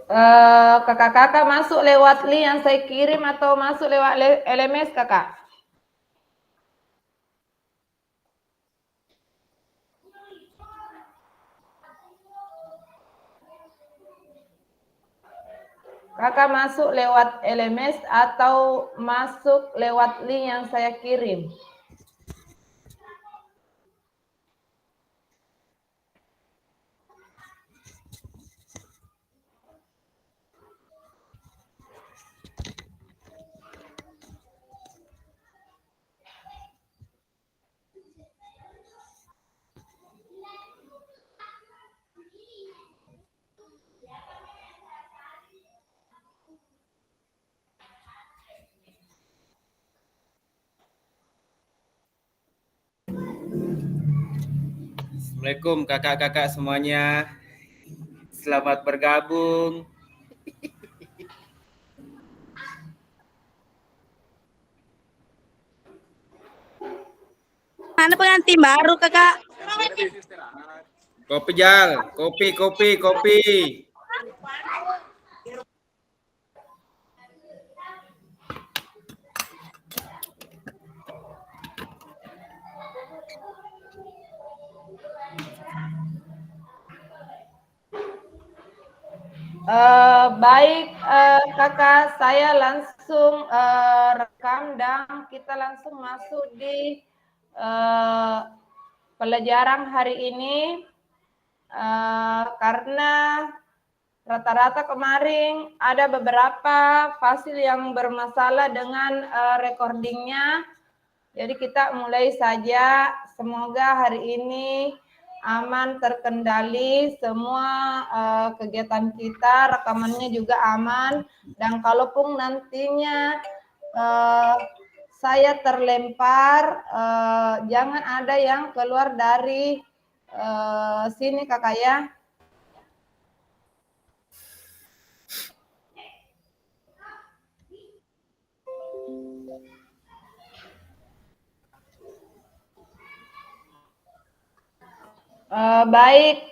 Kakak-kakak masuk lewat link yang saya kirim atau masuk lewat LMS kakak? Kakak masuk lewat LMS atau masuk lewat link yang saya kirim? Assalamualaikum kakak-kakak semuanya. Selamat bergabung. Mana pengantin baru kakak? Kopi Jal, kopi. Baik kakak, saya langsung rekam dan kita langsung masuk di pelajaran hari ini karena rata-rata kemarin ada beberapa fasil yang bermasalah dengan recordingnya. Jadi kita mulai saja, semoga hari ini aman, terkendali semua kegiatan kita, rekamannya juga aman, dan kalaupun nantinya saya terlempar, jangan ada yang keluar dari sini kakak ya. Baik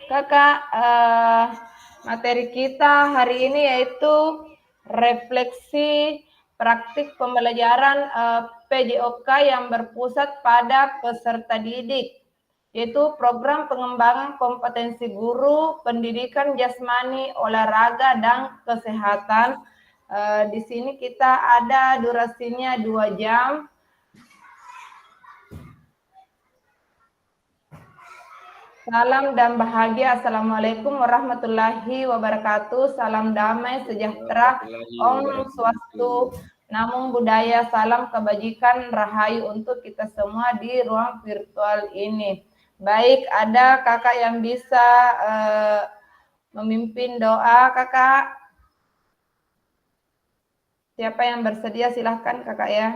kakak, materi kita hari ini yaitu refleksi praktik pembelajaran PJOK yang berpusat pada peserta didik, yaitu program pengembangan kompetensi guru, pendidikan jasmani, olahraga, dan kesehatan. Di sini kita ada durasinya 2 jam. Salam dan bahagia. Assalamualaikum warahmatullahi wabarakatuh. Salam damai sejahtera. Om Swastu. Namo Buddhaya. Salam kebajikan rahayu untuk kita semua di ruang virtual ini. Baik, ada kakak yang bisa memimpin doa kakak? Siapa yang bersedia silahkan kakak ya.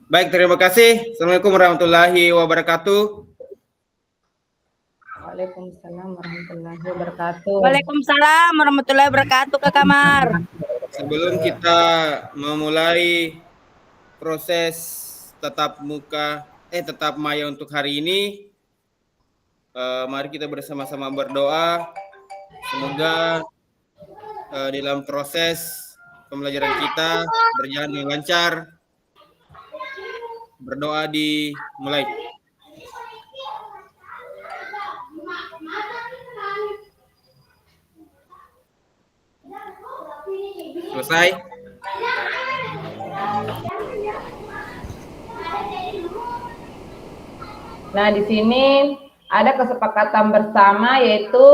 Baik, terima kasih. Assalamualaikum warahmatullahi wabarakatuh. Waalaikumsalam warahmatullahi wabarakatuh. Waalaikumsalam warahmatullahi wabarakatuh Kak Kamar. Sebelum kita memulai proses tatap maya untuk hari ini, mari kita bersama-sama berdoa. Semoga dalam proses pembelajaran kita berjalan dengan lancar. Berdoa dimulai. Selesai. Nah, di sini ada kesepakatan bersama yaitu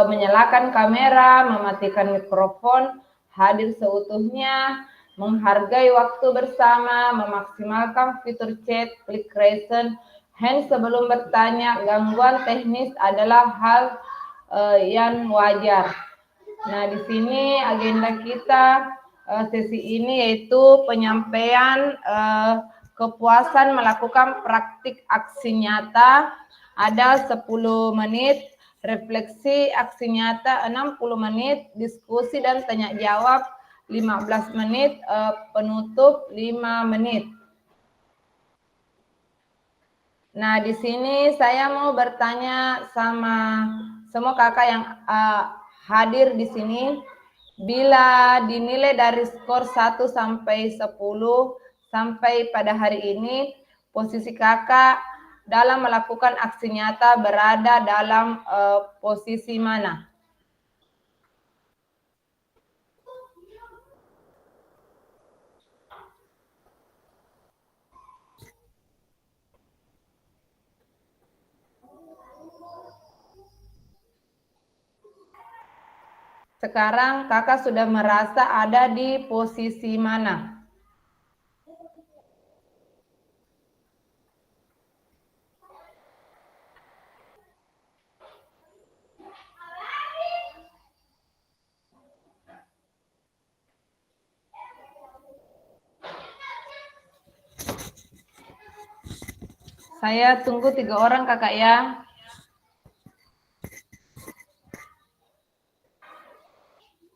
menyalakan kamera, mematikan mikrofon, hadir seutuhnya, menghargai waktu bersama, memaksimalkan fitur chat, klik raise hand sebelum bertanya. Gangguan teknis adalah hal yang wajar. Nah, di sini agenda kita sesi ini yaitu penyampaian kepuasan melakukan praktik aksi nyata ada 10 menit, refleksi aksi nyata 60 menit, diskusi dan tanya jawab 15 menit, penutup 5 menit. Nah, di sini saya mau bertanya sama semua kakak yang hadir di sini, bila dinilai dari skor 1 sampai 10 sampai pada hari ini, posisi kakak dalam melakukan aksi nyata berada dalam posisi mana? Sekarang kakak sudah merasa ada di posisi mana? Saya tunggu 3 orang kakak ya.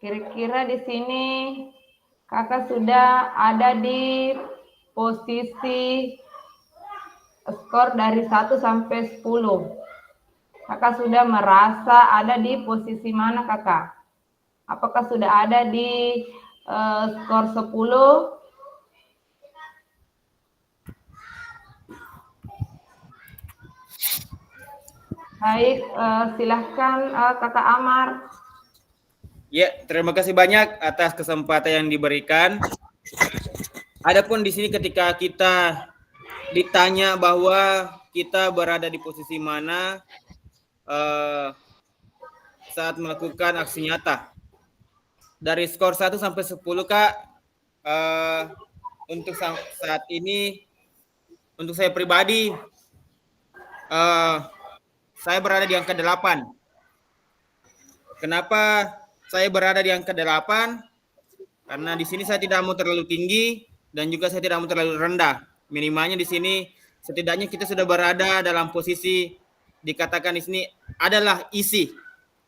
Kira-kira di sini kakak sudah ada di posisi skor dari 1 sampai 10. Kakak sudah merasa ada di posisi mana kakak? Apakah sudah ada di skor 10? Baik, silahkan kakak Amar. Ya, terima kasih banyak atas kesempatan yang diberikan. Adapun di sini ketika kita ditanya bahwa kita berada di posisi mana saat melakukan aksi nyata. Dari skor 1 sampai 10 Kak, untuk saat ini, untuk saya pribadi, saya berada di angka 8. Kenapa saya berada di angka 8? Karena di sini saya tidak mau terlalu tinggi dan juga saya tidak mau terlalu rendah. Minimalnya di sini setidaknya kita sudah berada dalam posisi dikatakan di sini adalah isi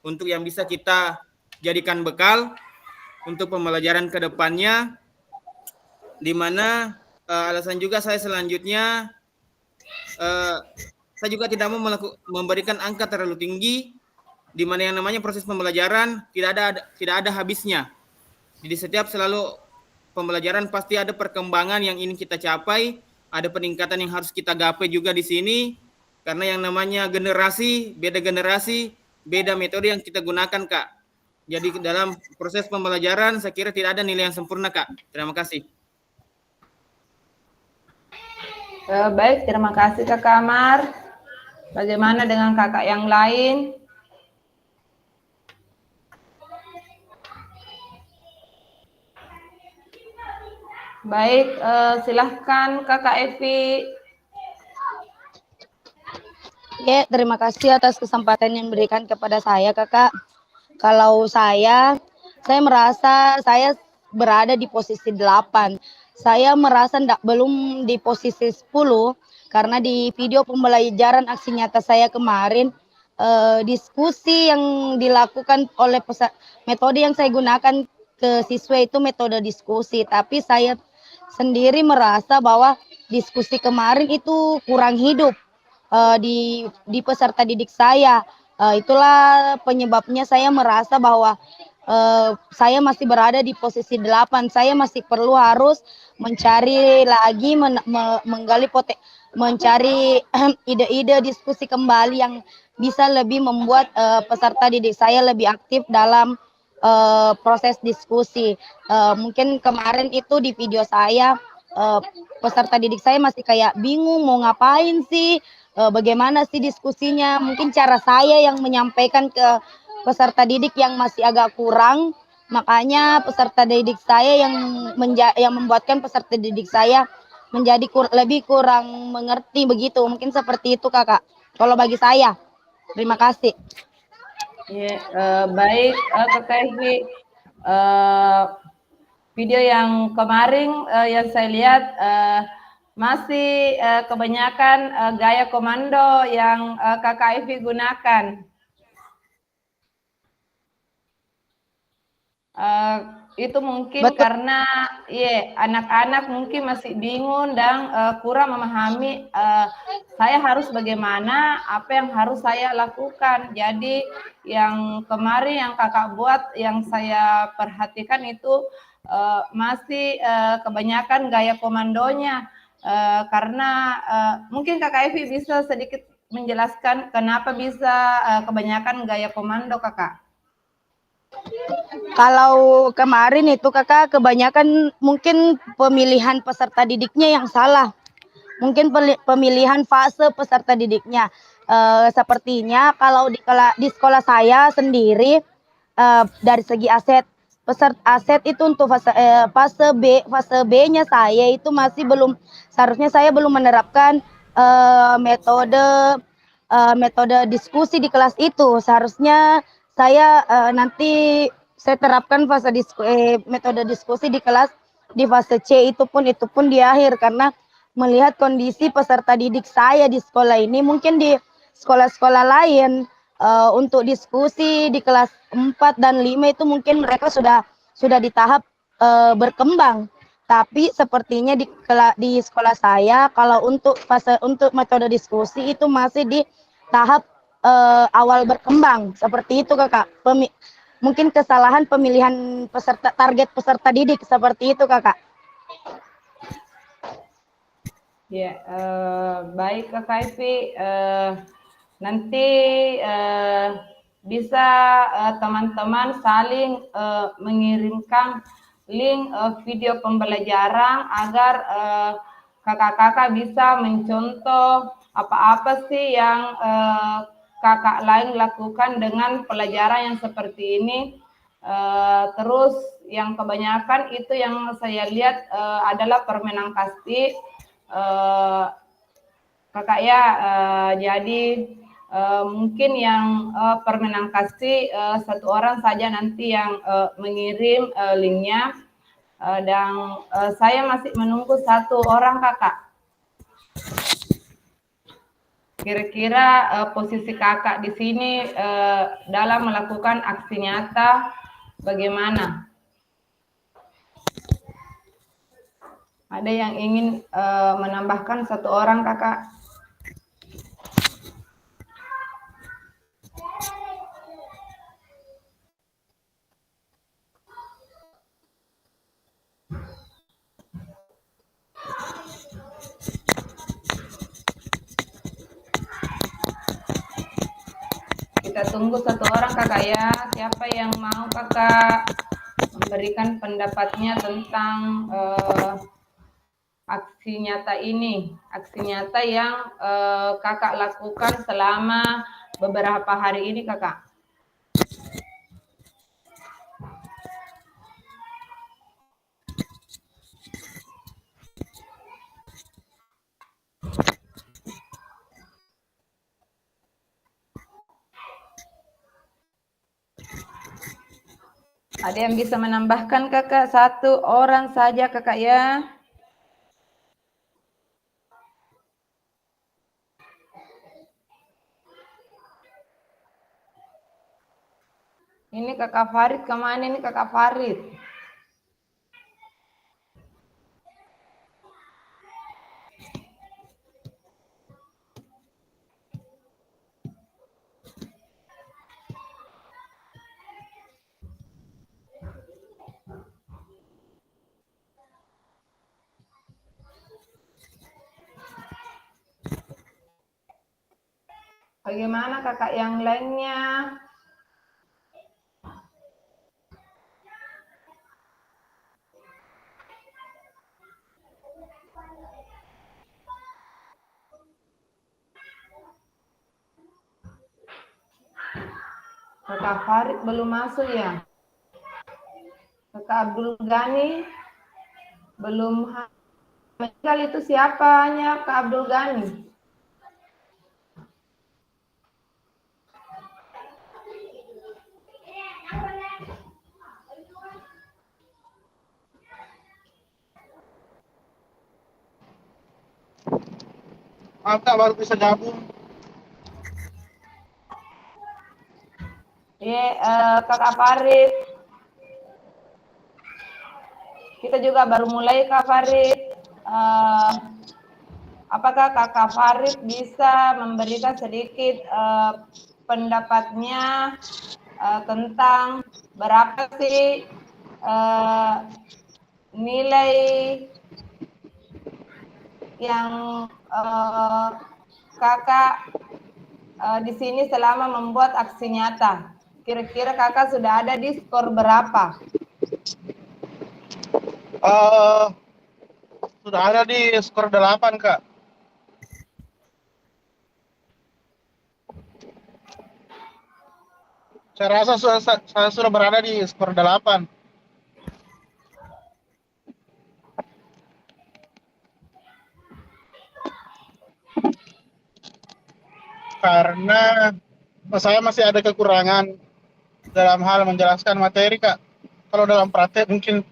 untuk yang bisa kita jadikan bekal untuk pembelajaran ke depannya, di mana alasan juga saya selanjutnya saya juga tidak mau memberikan angka terlalu tinggi, di mana yang namanya proses pembelajaran tidak ada habisnya. Jadi setiap selalu pembelajaran pasti ada perkembangan yang ingin kita capai, ada peningkatan yang harus kita gapai juga di sini, karena yang namanya generasi, beda metode yang kita gunakan Kak. Jadi dalam proses pembelajaran saya kira tidak ada nilai yang sempurna Kak. Terima kasih. Baik, terima kasih kakak Amar. Bagaimana dengan kakak yang lain? Baik, silahkan kakak Evi. Ya, terima kasih atas kesempatan yang diberikan kepada saya, kakak. Kalau saya merasa saya berada di posisi 8. Saya merasa belum di posisi 10 karena di video pembelajaran aksi nyata saya kemarin diskusi yang dilakukan oleh metode yang saya gunakan ke siswa itu metode diskusi, tapi saya sendiri merasa bahwa diskusi kemarin itu kurang hidup di peserta didik saya. Itulah penyebabnya saya merasa bahwa saya masih berada di posisi 8. Saya masih perlu harus mencari lagi, menggali mencari ide-ide diskusi kembali yang bisa lebih membuat peserta didik saya lebih aktif dalam proses diskusi. Mungkin kemarin itu di video saya peserta didik saya masih kayak bingung mau ngapain sih, bagaimana sih diskusinya. Mungkin cara saya yang menyampaikan ke peserta didik yang masih agak kurang, makanya peserta didik saya yang membuatkan peserta didik saya menjadi lebih kurang mengerti begitu. Mungkin seperti itu kakak kalau bagi saya. Terima kasih. Ya, baik kakak Evi. Video yang kemarin yang saya lihat masih kebanyakan gaya komando yang kakak Evi gunakan. itu mungkin Betul. karena anak-anak mungkin masih bingung dan kurang memahami saya harus bagaimana, apa yang harus saya lakukan. Jadi yang kemarin yang kakak buat, yang saya perhatikan itu masih kebanyakan gaya komandonya. Karena mungkin kakak Evi bisa sedikit menjelaskan kenapa bisa kebanyakan gaya komando kakak. Kalau kemarin itu kakak kebanyakan mungkin pemilihan peserta didiknya yang salah. Mungkin pemilihan fase peserta didiknya. Sepertinya kalau di sekolah saya sendiri dari segi aset peserta aset itu untuk fase B-nya saya itu masih belum, seharusnya saya belum menerapkan metode diskusi di kelas itu. Seharusnya saya nanti saya terapkan metode diskusi di kelas di fase C, itu pun di akhir, karena melihat kondisi peserta didik saya di sekolah ini, mungkin di sekolah-sekolah lain untuk diskusi di kelas 4 dan 5 itu mungkin mereka sudah di tahap berkembang. Tapi sepertinya di sekolah saya kalau untuk metode diskusi itu masih di tahap awal berkembang. Seperti itu kakak. Mungkin kesalahan pemilihan target peserta didik seperti itu kakak. Ya, baik Kak Ivy. Nanti bisa teman-teman saling mengirimkan link video pembelajaran agar kakak-kakak bisa mencontoh apa-apa sih yang kakak lain lakukan dengan pelajaran yang seperti ini. Terus yang kebanyakan itu yang saya lihat adalah permainan kasti. Kakak ya, jadi mungkin yang permainan kasih satu orang saja nanti yang mengirim linknya, dan saya masih menunggu satu orang kakak. Kira-kira posisi kakak di sini dalam melakukan aksi nyata bagaimana? Ada yang ingin menambahkan satu orang kakak? Kita tunggu satu orang kakak ya. Siapa yang mau kakak memberikan pendapatnya tentang aksi nyata ini, aksi nyata yang kakak lakukan selama beberapa hari ini kakak. Ada yang bisa menambahkan kakak? Satu orang saja kakak ya. Ini kakak Farid, kemana ini kakak Farid? Bagaimana kakak yang lainnya? Kakak Farid belum masuk ya? Kakak Abdul Ghani belum. Meninggal itu siapanya Kak Abdul Ghani? Mantap, baru bisa gabung. Kakak Farid. kita juga baru mulai Kak Farid. Apakah Kakak Farid bisa memberikan sedikit pendapatnya tentang berapa sih nilai yang Kakak di sini selama membuat aksi nyata? Kira-kira Kakak sudah ada di skor berapa? Sudah ada di skor 8, Kak. Saya rasa saya sudah berada di skor 8. Karena saya masih ada kekurangan dalam hal menjelaskan materi, Kak. Kalau dalam praktek mungkin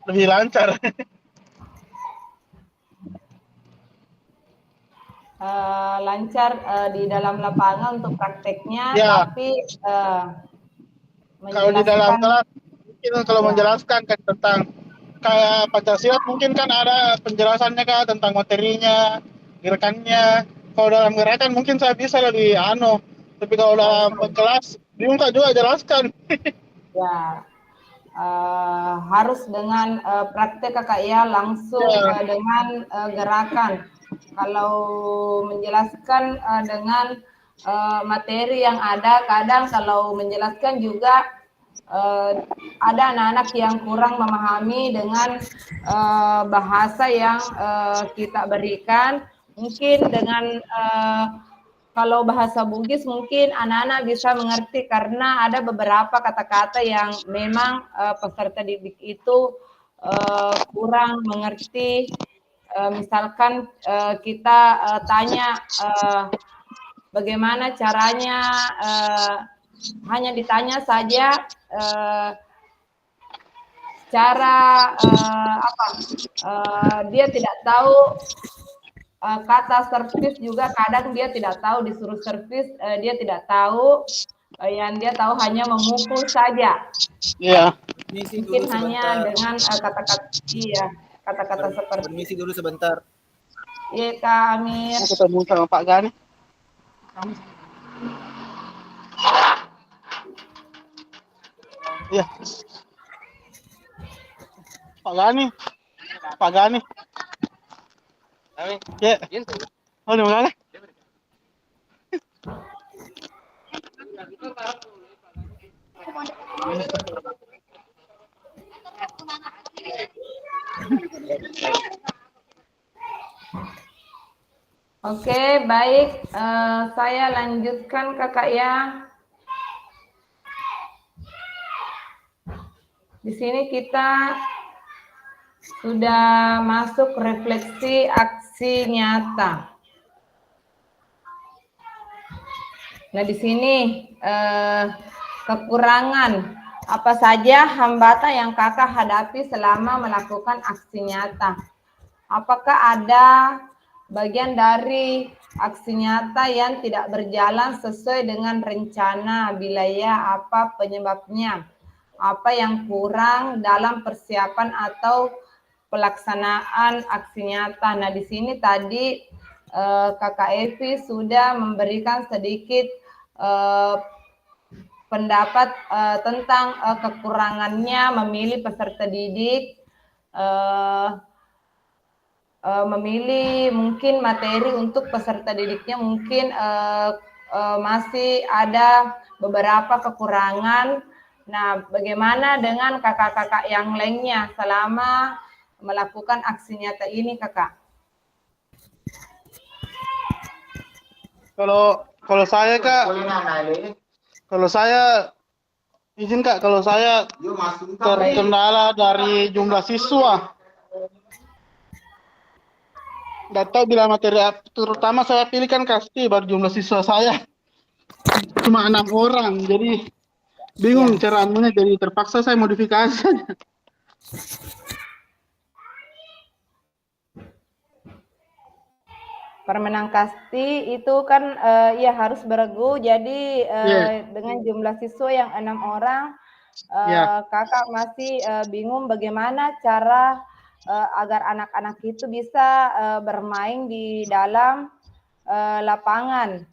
lebih lancar. Lancar di dalam lapangan untuk prakteknya, Ya, tapi kalau di dalam menjelaskan kelas mungkin kalau ya, menjelaskan kan tentang kayak Pancasila mungkin kan ada penjelasannya, Kak, tentang materinya, gerakannya. Kalau dalam gerakan mungkin saya bisa lebih tapi kalau dalam kelas bingung Kak juga jelaskan. ya harus dengan praktek Kakak ya, langsung Ya. dengan gerakan. Kalau menjelaskan dengan materi yang ada, kadang kalau menjelaskan juga ada anak-anak yang kurang memahami dengan bahasa yang kita berikan. Mungkin dengan kalau bahasa Bugis mungkin anak-anak bisa mengerti karena ada beberapa kata-kata yang memang peserta didik itu kurang mengerti. Misalkan kita tanya bagaimana caranya, hanya ditanya saja cara dia tidak tahu kata servis juga, kadang dia tidak tahu disuruh servis, dia tidak tahu, yang dia tahu hanya memukul saja. Iya. Mungkin hanya dengan kata-kata seperti Permisi dulu sebentar. iya Kak Amir. Mau ketemu sama Pak Gani. Iya. Pak Gani. Pak Gani. Ya. Oh, di mana? Oke, baik. Saya lanjutkan Kakak ya. Di sini kita sudah masuk refleksi aksi nyata. Nah, di sini kekurangan apa saja hambatan yang Kakak hadapi selama melakukan aksi nyata? Apakah ada bagian dari aksi nyata yang tidak berjalan sesuai dengan rencana? Bila ya, apa penyebabnya? Apa yang kurang dalam persiapan atau pelaksanaan aksi nyata? Nah, di sini tadi Kakak Evi sudah memberikan sedikit pendapat tentang kekurangannya memilih peserta didik, memilih mungkin materi untuk peserta didiknya mungkin masih ada beberapa kekurangan. Nah, bagaimana dengan kakak-kakak yang lainnya selama melakukan aksi nyata ini, Kakak? Kalau saya, Kak, kalau saya izin, Kak, kalau saya terkendala dari jumlah siswa. Nggak tahu bila materi terutama saya pilih kan pasti baru jumlah siswa saya cuma 6 orang, jadi bingung cara anunya, jadi terpaksa saya modifikasi. Permenang Kasti itu kan ya harus beregu, jadi dengan jumlah siswa yang 6 orang Ya. Kakak masih bingung bagaimana cara agar anak-anak itu bisa bermain di dalam lapangan.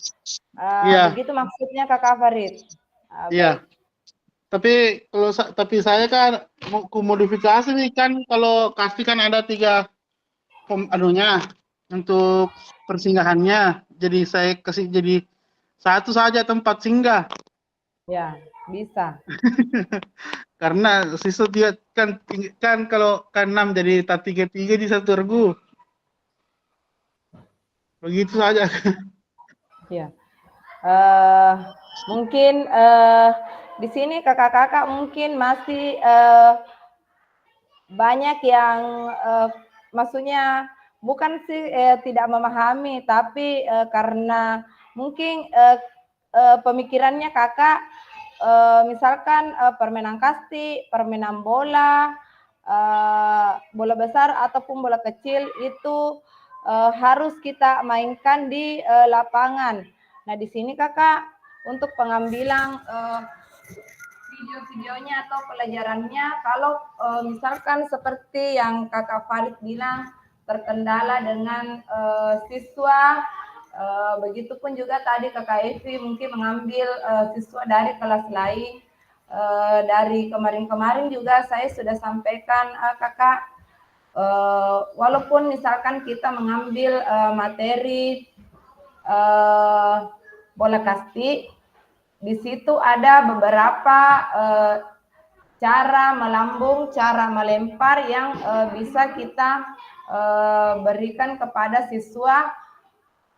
Iya, Begitu maksudnya Kakak Farid. iya. Baik. Tapi saya kan mau ku modifikasi nih kan, kalau kasih kan ada 3 anunya untuk persinggahannya. Jadi saya kasih jadi 1 saja tempat singgah. Ya, bisa. Karena siswa dia kan kalau kan 6 jadi tak 3 di 1 regu. Begitu saja. Ya. Mungkin di sini kakak-kakak mungkin masih banyak yang maksudnya bukan sih tidak memahami, tapi karena mungkin pemikirannya kakak misalkan permainan kasti, permainan bola, bola besar ataupun bola kecil itu harus kita mainkan di lapangan. Nah di sini kakak untuk pengambilan video-videonya atau pelajarannya, kalau misalkan seperti yang kakak Farid bilang terkendala dengan siswa, begitupun juga tadi kakak Evi mungkin mengambil siswa dari kelas lain. Dari kemarin-kemarin juga saya sudah sampaikan kakak, walaupun misalkan kita mengambil materi bola kasti, di situ ada beberapa cara melambung, cara melempar yang bisa kita berikan kepada siswa.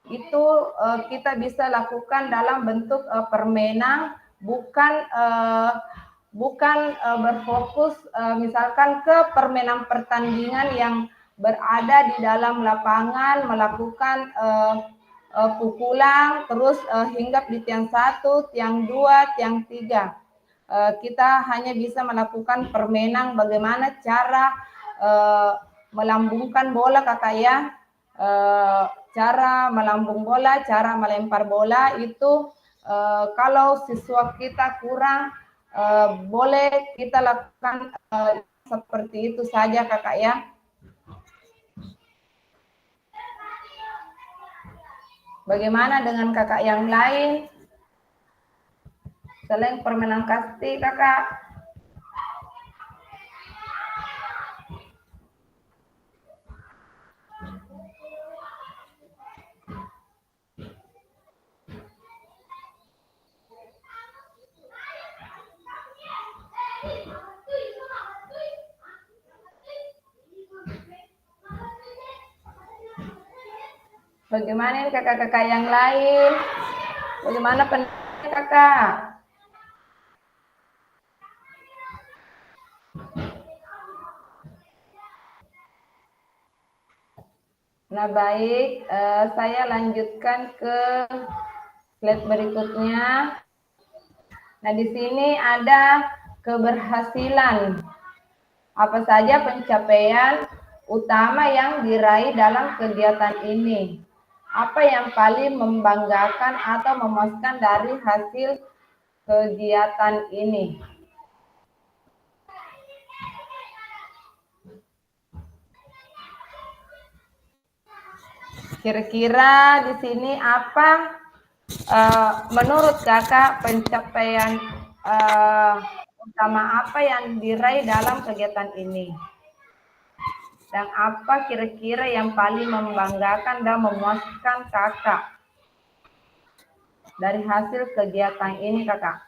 Itu kita bisa lakukan dalam bentuk permainan, bukan berfokus misalkan ke permainan pertandingan yang berada di dalam lapangan, melakukan pukulan terus hinggap di tiang 1, tiang 2, tiang 3. Kita hanya bisa melakukan permainan bagaimana cara melambungkan bola kakak ya. Cara melambung bola, cara melempar bola itu kalau siswa kita kurang boleh kita lakukan seperti itu saja kakak ya. Bagaimana dengan kakak yang lain? Selain permainan kasti kakak. Bagaimana kakak-kakak yang lain? Bagaimana pendapat kakak? Nah baik, saya lanjutkan ke slide berikutnya. Nah di sini ada keberhasilan. Apa saja pencapaian utama yang diraih dalam kegiatan ini? Apa yang paling membanggakan atau memuaskan dari hasil kegiatan ini? Kira-kira di sini apa menurut kakak pencapaian utama apa yang diraih dalam kegiatan ini? Dan apa kira-kira yang paling membanggakan dan memuaskan kakak dari hasil kegiatan ini kakak?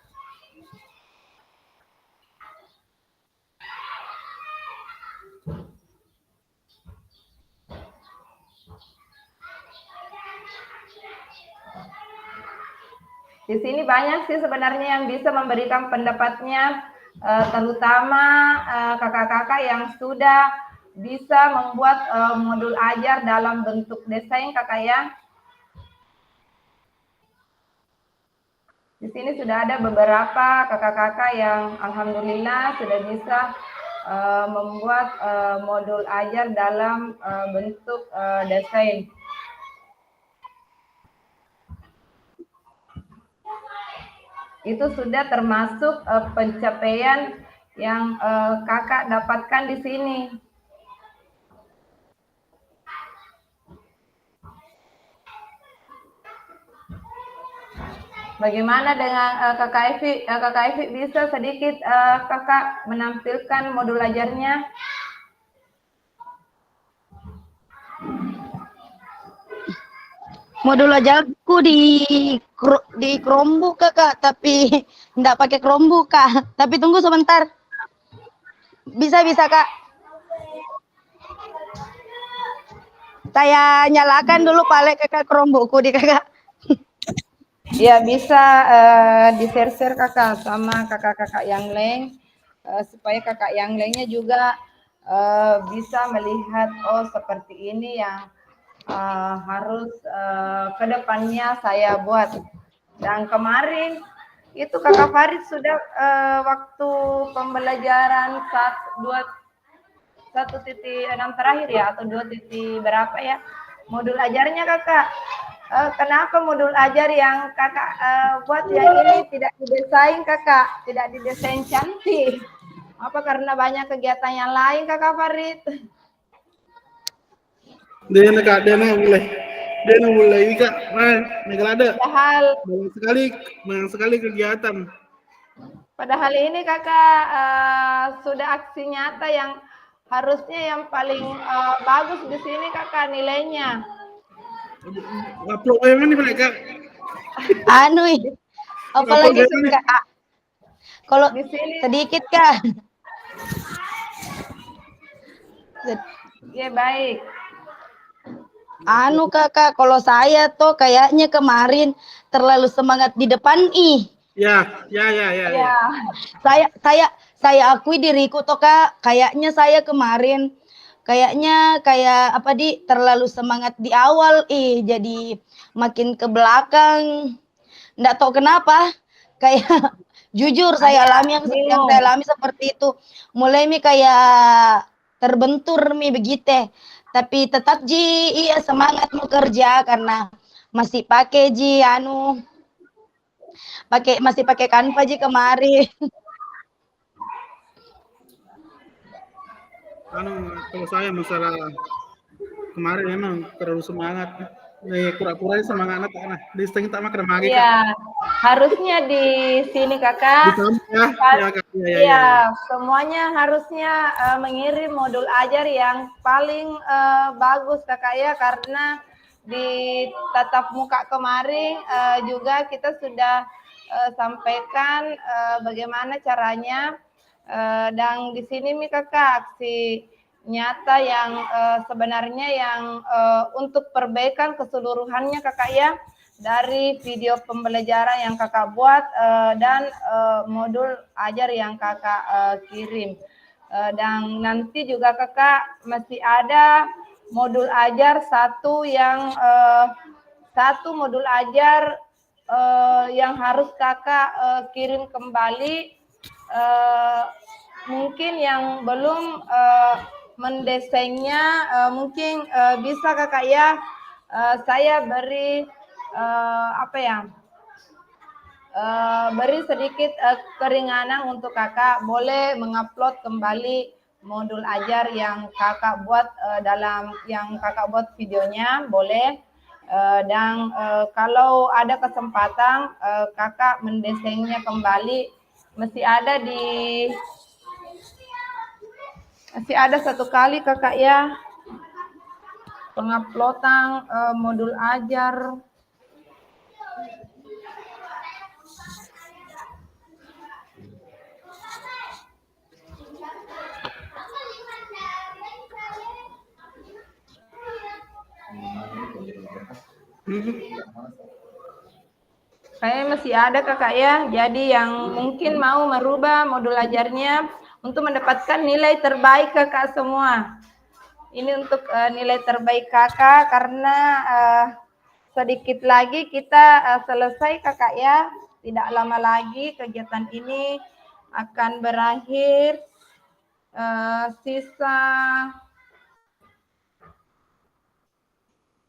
Di sini banyak sih sebenarnya yang bisa memberikan pendapatnya, terutama kakak-kakak yang sudah bisa membuat modul ajar dalam bentuk desain kakak ya. Di sini sudah ada beberapa kakak-kakak yang alhamdulillah sudah bisa membuat modul ajar dalam bentuk desain. Itu sudah termasuk pencapaian yang kakak dapatkan di sini. Bagaimana dengan Kakak Evi? Kakak Evi bisa sedikit kakak menampilkan modul ajarnya? Modul ajarku di Chromebook kakak, tapi enggak pakai Chromebook kak. Tapi tunggu sebentar. Bisa kak. Saya nyalakan dulu paling kakak Chromebookku di kakak. Ya bisa di-share kakak sama kakak-kakak yang lain supaya kakak yang lainnya juga bisa melihat oh seperti ini yang harus kedepannya saya buat. Dan kemarin itu kakak Farid sudah waktu pembelajaran 1.6 terakhir ya atau 2. berapa ya modul ajarnya kakak. Kenapa modul ajar yang kakak buat yang ini tidak didesain kakak, tidak didesain cantik? Apa karena banyak kegiatan yang lain kakak Farid? Dia nak mulai ini kak, ada banyak sekali kegiatan. Padahal ini kakak sudah aksi nyata yang harusnya yang paling bagus di sini kakak nilainya. Upload yang ini mereka. Apalagi suka. Kalau di sini sedikit kak. Ya baik. Kakak, kalau saya tuh kayaknya kemarin terlalu semangat di depan Ya. Saya akui diriku tuh kak, kayaknya saya kemarin kayak apa terlalu semangat di awal jadi makin ke belakang. Nggak tahu kenapa, kayak jujur saya alami yang saya alami seperti itu. Mulai kayak terbentur begitu. Tapi tetap iya semangat mau kerja karena masih pakai masih pakai Canva kemarin. Kalau saya masalah kemarin emang terlalu semangat. Pura-pura semangat anak di setengah tak makan lagi. Iya, harusnya di sini kakak. Iya, semuanya harusnya mengirim modul ajar yang paling bagus kakak ya, karena di tatap muka kemarin juga kita sudah sampaikan bagaimana caranya dan di sini kakak aksi nyata yang sebenarnya yang untuk perbaikan keseluruhannya kakak ya, dari video pembelajaran yang kakak buat dan modul ajar yang kakak kirim. Dan nanti juga kakak masih ada modul ajar satu modul ajar yang harus kakak kirim kembali. Mungkin yang belum mendesainnya mungkin bisa kakak ya, saya beri beri sedikit keringanan untuk kakak, boleh mengupload kembali modul ajar yang kakak buat dalam yang kakak buat videonya, boleh. Dan kalau ada kesempatan kakak mendesainnya kembali, masih ada satu kali kakak ya penguploadan modul ajar. Kayaknya masih ada kakak ya, jadi yang mungkin mau merubah modul ajarnya untuk mendapatkan nilai terbaik kakak semua. Ini untuk nilai terbaik kakak karena sedikit lagi kita selesai kakak ya, tidak lama lagi kegiatan ini akan berakhir.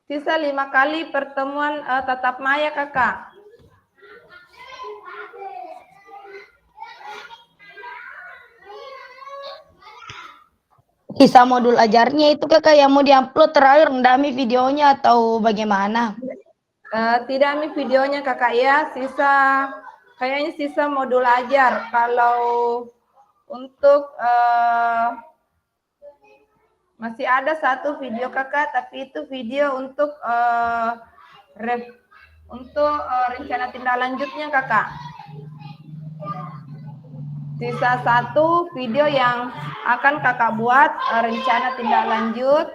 Sisa 5 kali pertemuan tatap maya kakak. Sisa modul ajarnya itu kakak yang mau diupload terakhir, Dami videonya atau bagaimana? Tidak Mi videonya kakak ya, kayaknya sisa modul ajar. Kalau untuk masih ada satu video kakak, tapi itu video untuk rencana tindak lanjutnya kakak. Sisa satu video yang akan kakak buat rencana tindak lanjut.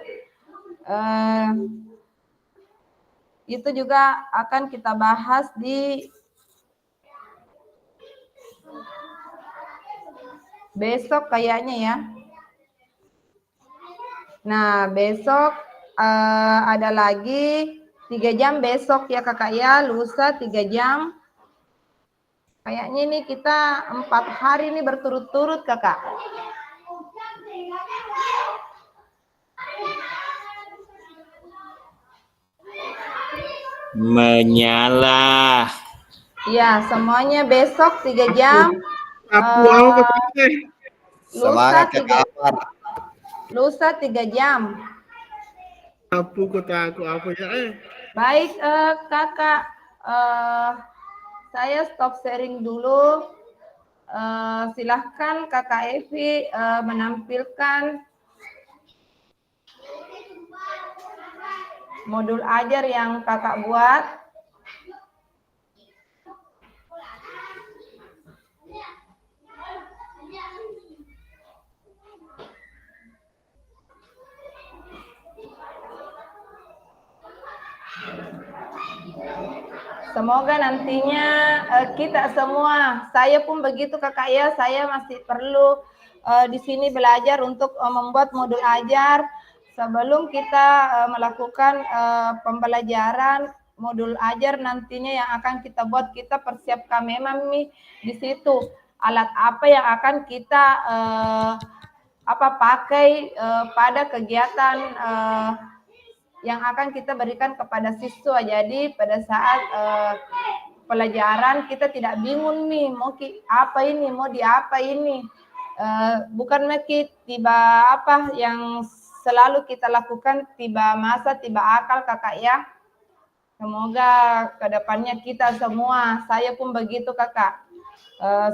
Itu juga akan kita bahas di besok kayaknya ya. Nah, besok ada lagi 3 jam besok ya kakak ya, lusa 3 jam. Kayaknya ini kita 4 hari ini berturut-turut kakak. Menyala. Ya, semuanya besok 3 jam. Lusa 3 jam. Baik kakak, saya stop sharing dulu. Silahkan kakak Evi menampilkan modul ajar yang kakak buat. Semoga nantinya kita semua, saya pun begitu kakak ya, saya masih perlu di sini belajar untuk membuat modul ajar sebelum kita melakukan pembelajaran modul ajar nantinya yang akan kita buat. Kita persiapkan memang nih di situ alat apa yang akan kita pakai pada kegiatan yang akan kita berikan kepada siswa. Jadi pada saat pelajaran kita tidak bingung nih mau apa ini, mau diapa ini. Bukan lagi tiba apa yang selalu kita lakukan, tiba masa, tiba akal kakak ya. Semoga kedepannya kita semua, saya pun begitu kakak,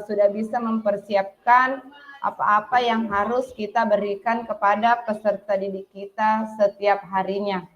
sudah bisa mempersiapkan apa-apa yang harus kita berikan kepada peserta didik kita setiap harinya.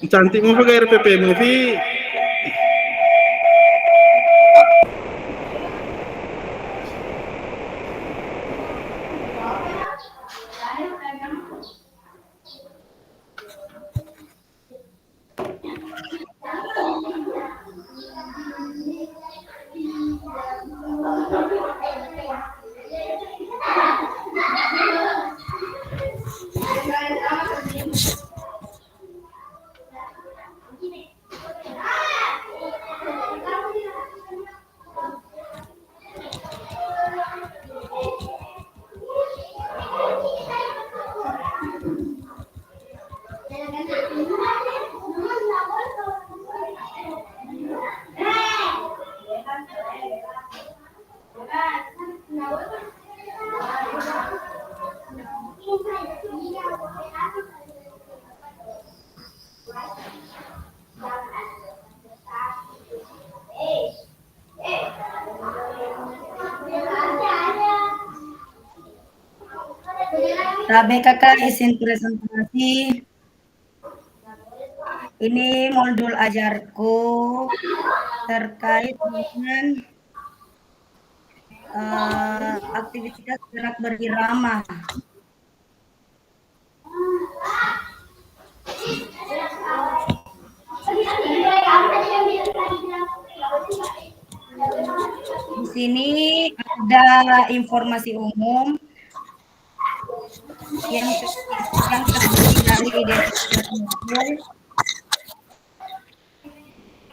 Cantik mau pakai RPP movie. Rabe kakak izin presentasi. Ini modul ajarku terkait dengan aktivitas gerak berirama. Di sini ada informasi umum yang terdiri dari identitas modul,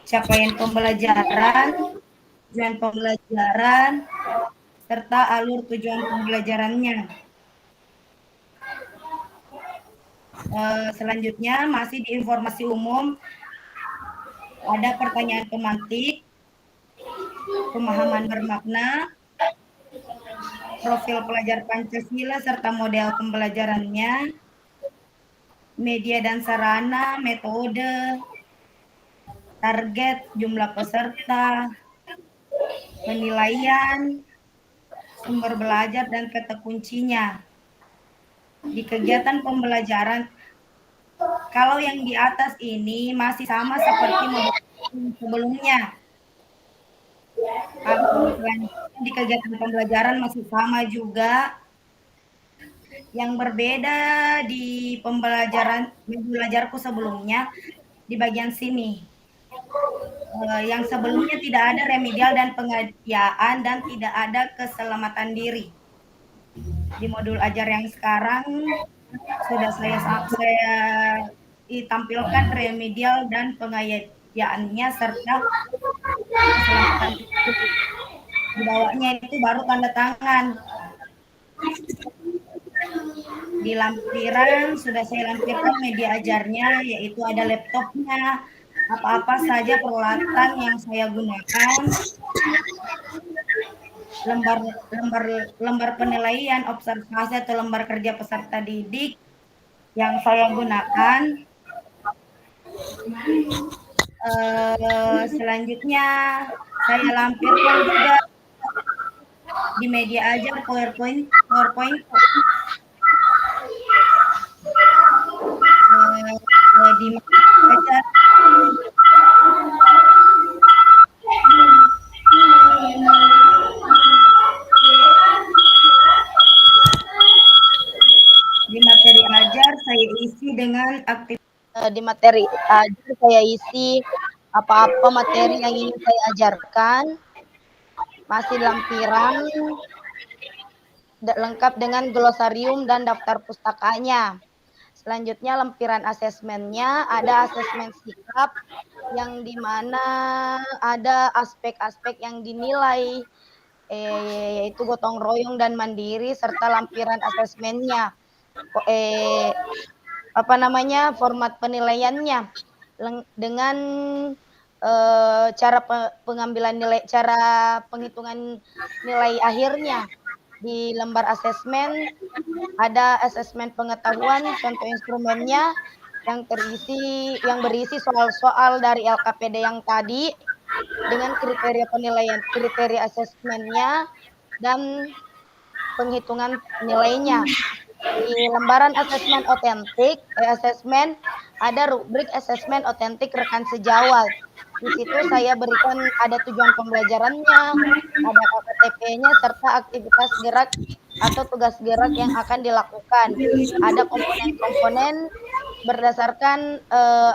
capaian pembelajaran, tujuan pembelajaran, serta alur tujuan pembelajarannya. Selanjutnya masih di informasi umum ada pertanyaan pemantik, pemahaman bermakna, profil pelajar Pancasila serta model pembelajarannya, media dan sarana, metode, target, jumlah peserta, penilaian, sumber belajar dan kata kuncinya. Di kegiatan pembelajaran, kalau yang di atas ini masih sama seperti modul sebelumnya. Di kegiatan pembelajaran masih sama juga. Yang berbeda di pembelajaran belajarku sebelumnya di bagian sini. Yang sebelumnya tidak ada remedial dan pengajian dan tidak ada keselamatan diri. Di modul ajar yang sekarang sudah saya tampilkan remedial dan pengajiannya serta keselamatan diri. Di bawahnya itu baru tanda tangan. Di lampiran sudah saya lampirkan media ajarnya, yaitu ada laptopnya, apa-apa saja peralatan yang saya gunakan, lembar penilaian, observasi atau lembar kerja peserta didik yang saya gunakan. Selanjutnya saya lampirkan juga di media ajar PowerPoint di media ajar di materi ajar saya isi dengan di materi ajar saya isi apa-apa materi yang ingin saya ajarkan, masih lampiran lengkap dengan glosarium dan daftar pustakanya. Selanjutnya lampiran asesmennya, ada asesmen sikap yang dimana ada aspek-aspek yang dinilai, yaitu gotong royong dan mandiri, serta lampiran asesmennya, format penilaiannya dengan cara pengambilan nilai, cara penghitungan nilai akhirnya. Di lembar asesmen ada asesmen pengetahuan, contoh instrumennya yang berisi soal-soal dari LKPD yang tadi dengan kriteria penilaian, kriteria asesmennya dan penghitungan nilainya. Di lembaran asesmen otentik, asesmen ada rubrik asesmen otentik rekan sejawat. Di situ saya berikan ada tujuan pembelajarannya, ada KKTP-nya serta aktivitas gerak atau tugas gerak yang akan dilakukan. Ada komponen-komponen berdasarkan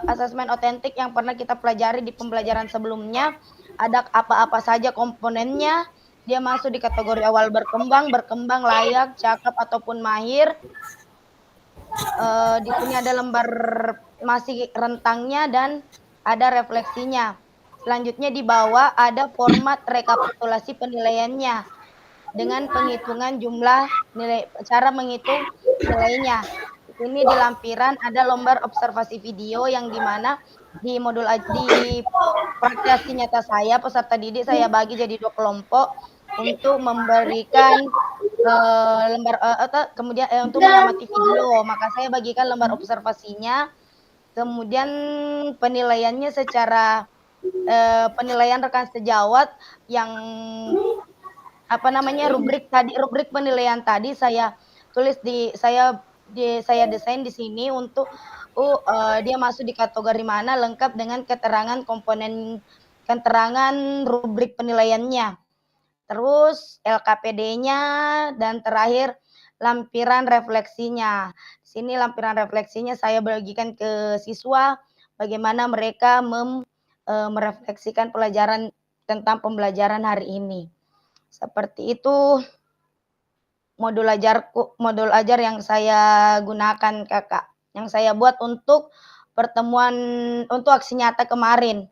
asesmen otentik yang pernah kita pelajari di pembelajaran sebelumnya. Ada apa-apa saja komponennya. Dia masuk di kategori awal berkembang, layak, cakep ataupun mahir. Di sini ada lembar masih rentangnya dan ada refleksinya. Selanjutnya di bawah ada format rekapitulasi penilaiannya dengan penghitungan jumlah nilai, cara menghitung nilainya. Di sini di lampiran ada lembar observasi video yang dimana di modul di praktisi nyata saya peserta didik saya bagi jadi 2 kelompok untuk memberikan kemudian untuk mengamati video, maka saya bagikan lembar observasinya, kemudian penilaiannya secara penilaian rekan sejawat yang rubrik penilaian tadi saya tulis saya desain di sini untuk dia masuk di kategori mana lengkap dengan keterangan rubrik penilaiannya. Terus LKPD-nya dan terakhir lampiran refleksinya. Di sini lampiran refleksinya saya bagikan ke siswa bagaimana mereka merefleksikan pelajaran tentang pembelajaran hari ini. Seperti itu modul ajar yang saya gunakan Kakak, yang saya buat untuk pertemuan untuk aksi nyata kemarin.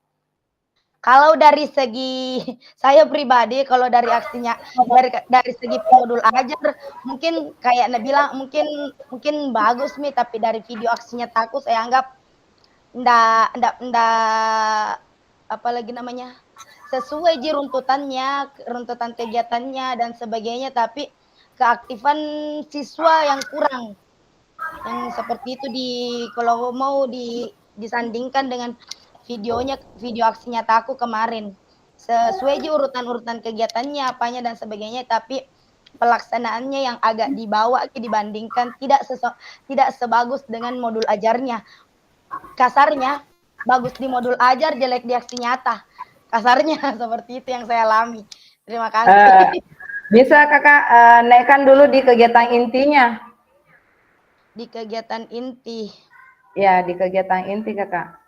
Kalau dari segi saya pribadi, kalau dari aksinya dari segi modul ajar mungkin kayak Nabila mungkin bagus nih, tapi dari video aksinya aku saya anggap ndak sesuai runtutan kegiatannya dan sebagainya, tapi keaktifan siswa yang kurang. Yang seperti itu kalau mau disandingkan dengan video aksi nyata aku kemarin. Sesuai urutan kegiatannya, apanya dan sebagainya, tapi pelaksanaannya yang agak di bawah dibandingkan tidak sebagus dengan modul ajarnya. Kasarnya bagus di modul ajar, jelek di aksi nyata. Kasarnya seperti itu yang saya alami. Terima kasih. Bisa Kakak naikkan dulu di kegiatan intinya. Di kegiatan inti. Ya, di kegiatan inti Kakak.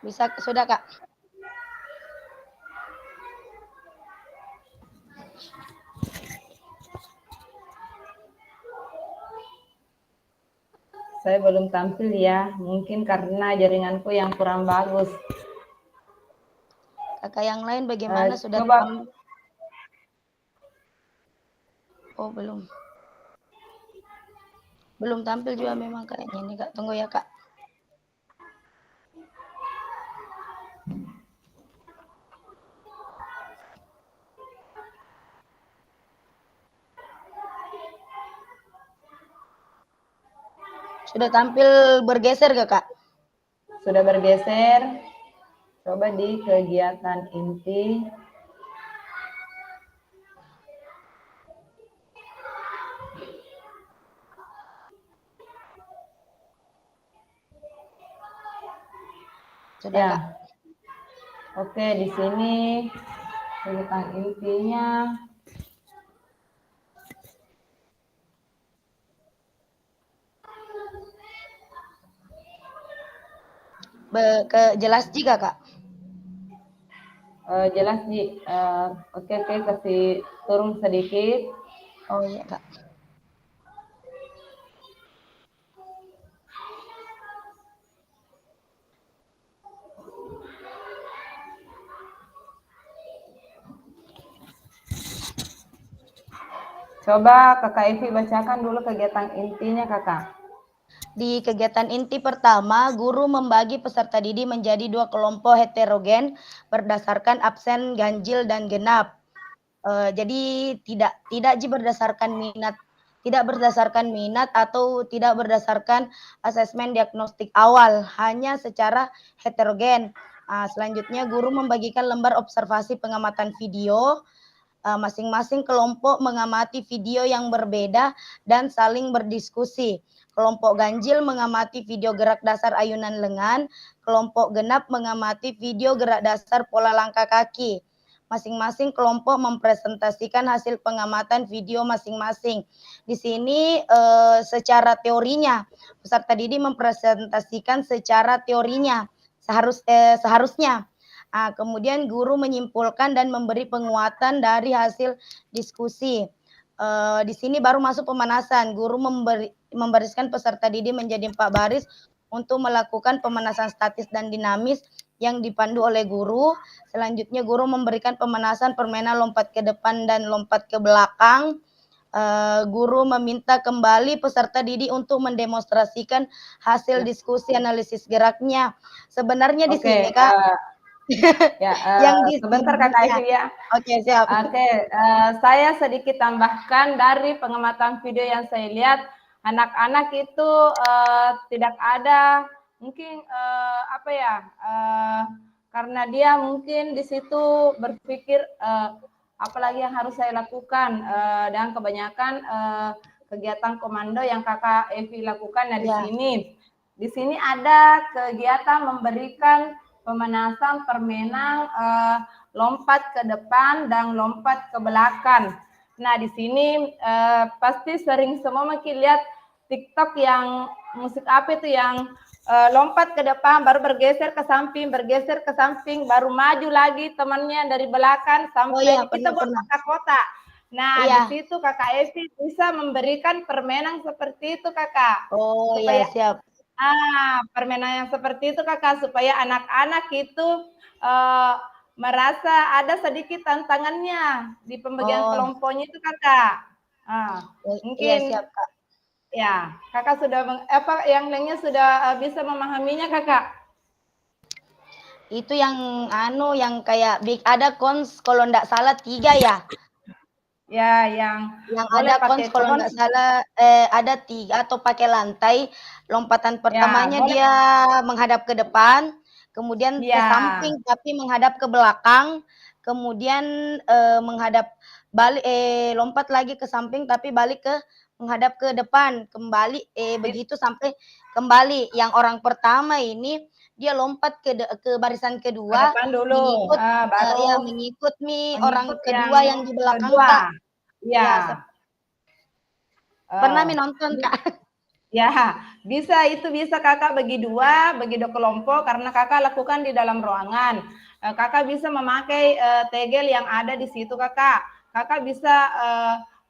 Bisa, sudah Kak. Saya belum tampil ya, mungkin karena jaringanku yang kurang bagus. Kakak yang lain bagaimana sudah coba. tampil? Oh belum. Belum tampil juga memang kayaknya nih Kak. Tunggu ya Kak. Sudah tampil bergeser gak Kak? Sudah bergeser. Coba di kegiatan inti. Sudah ya. Kak. Oke, di sini kegiatan intinya. Jelas juga Kak? Jelas Ji. Oke, kasih turun sedikit. Oh iya Kak. Coba Kakak Evi bacakan dulu kegiatan intinya Kakak. Di kegiatan inti pertama, guru membagi peserta didik menjadi 2 kelompok heterogen berdasarkan absen, ganjil, dan genap. Jadi tidak berdasarkan minat atau tidak berdasarkan asesmen diagnostik awal, hanya secara heterogen. Selanjutnya guru membagikan lembar observasi pengamatan video. Masing-masing kelompok mengamati video yang berbeda dan saling berdiskusi. Kelompok ganjil mengamati video gerak dasar ayunan lengan, kelompok genap mengamati video gerak dasar pola langkah kaki. Masing-masing kelompok mempresentasikan hasil pengamatan video masing-masing. Di sini secara teorinya, peserta didik mempresentasikan secara teorinya seharusnya. Kemudian guru menyimpulkan dan memberi penguatan dari hasil diskusi. Di sini baru masuk pemanasan. Guru membariskan peserta didik menjadi 4 baris untuk melakukan pemanasan statis dan dinamis yang dipandu oleh guru. Selanjutnya guru memberikan pemanasan permainan lompat ke depan dan lompat ke belakang. Guru meminta kembali peserta didik untuk mendemonstrasikan hasil diskusi analisis geraknya. Sebenarnya di sini Kak, Ya, yang sebentar Kakak Evi ya. Oke, siap. Oke, saya sedikit tambahkan dari pengamatan video yang saya lihat, anak-anak itu tidak ada mungkin karena dia mungkin di situ berpikir apalagi yang harus saya lakukan dan kebanyakan kegiatan komando yang Kakak Evi lakukan di sini ada kegiatan memberikan pemanasan permainan lompat ke depan dan lompat ke belakang. Nah, di sini pasti sering semua mungkin lihat TikTok yang musik apa itu yang lompat ke depan, baru bergeser ke samping, baru maju lagi temannya dari belakang sampai kita buat kotak-kotak. Nah, di situ Kakak Evi bisa memberikan permainan seperti itu, Kakak. Oh iya, siap. Permainan yang seperti itu Kakak, supaya anak-anak itu merasa ada sedikit tantangannya di pembagian kelompoknya itu Kakak. Mungkin iya, siap, Kak. Ya, Kakak sudah yang lainnya sudah bisa memahaminya Kakak. Itu yang yang kayak ada cons kalau enggak salah 3 ya. Ya, yang ada cons kalau enggak salah ada 3 atau pakai lantai. Lompatan pertamanya dia menghadap ke depan, kemudian ke samping tapi menghadap ke belakang, kemudian menghadap balik lompat lagi ke samping tapi balik ke menghadap ke depan, kembali begitu sampai kembali. Yang orang pertama ini dia lompat ke barisan kedua, dulu. mengikut orang kedua yang di belakang Kak. Iya. Pernah nonton Kak? Ya, bisa Kakak bagi dua kelompok karena Kakak lakukan di dalam ruangan. Kakak bisa memakai tegel yang ada di situ Kakak. Kakak bisa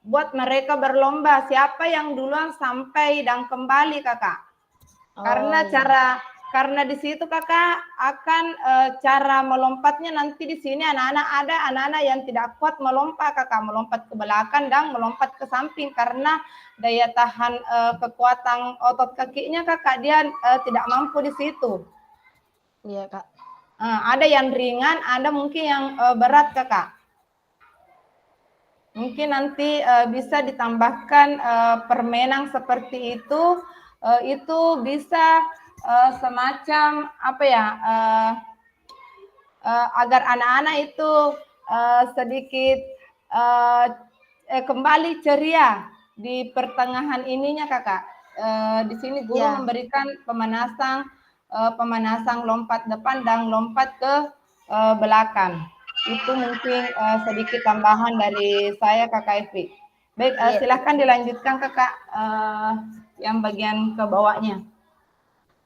buat mereka berlomba siapa yang duluan sampai dan kembali Kakak. Karena di situ Kakak akan cara melompatnya nanti di sini anak-anak yang tidak kuat melompat Kakak, melompat ke belakang dan melompat ke samping karena daya tahan kekuatan otot kakinya Kakak dia tidak mampu di situ. Iya Kak. Ada yang ringan, ada mungkin yang berat Kakak. Mungkin nanti bisa ditambahkan permainan seperti itu bisa semacam agar anak-anak itu sedikit kembali ceria di pertengahan ininya Kakak. Di sini guru memberikan pemanasan lompat depan dan lompat ke belakang. Itu mungkin sedikit tambahan dari saya Kakak Evi. Baik, silahkan dilanjutkan Kakak yang bagian ke bawahnya.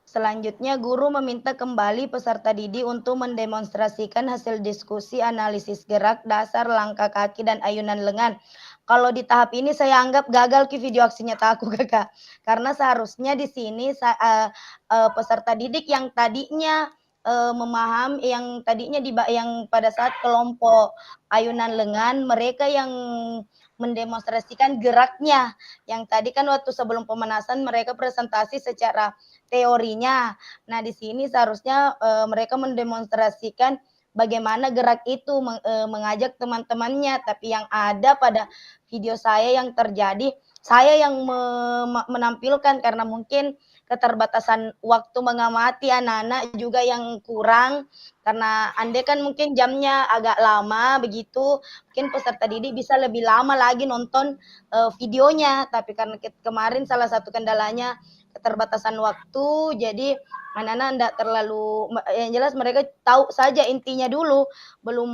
Selanjutnya, guru meminta kembali peserta didik untuk mendemonstrasikan hasil diskusi analisis gerak dasar langkah kaki dan ayunan lengan. Kalau di tahap ini saya anggap gagal ke video aksi nyata aku Kakak. Karena seharusnya di sini peserta didik yang tadinya memahami yang pada saat kelompok ayunan lengan mereka yang mendemonstrasikan geraknya. Yang tadi kan waktu sebelum pemanasan mereka presentasi secara teorinya. Nah, di sini seharusnya mereka mendemonstrasikan bagaimana gerak itu mengajak teman-temannya, tapi yang ada pada video saya yang terjadi saya yang menampilkan karena mungkin keterbatasan waktu mengamati anak-anak juga yang kurang, karena andai kan mungkin jamnya agak lama begitu, mungkin peserta didik bisa lebih lama lagi nonton videonya. Tapi karena kemarin salah satu kendalanya keterbatasan waktu, jadi anak-anak enggak terlalu, yang jelas mereka tahu saja intinya dulu, belum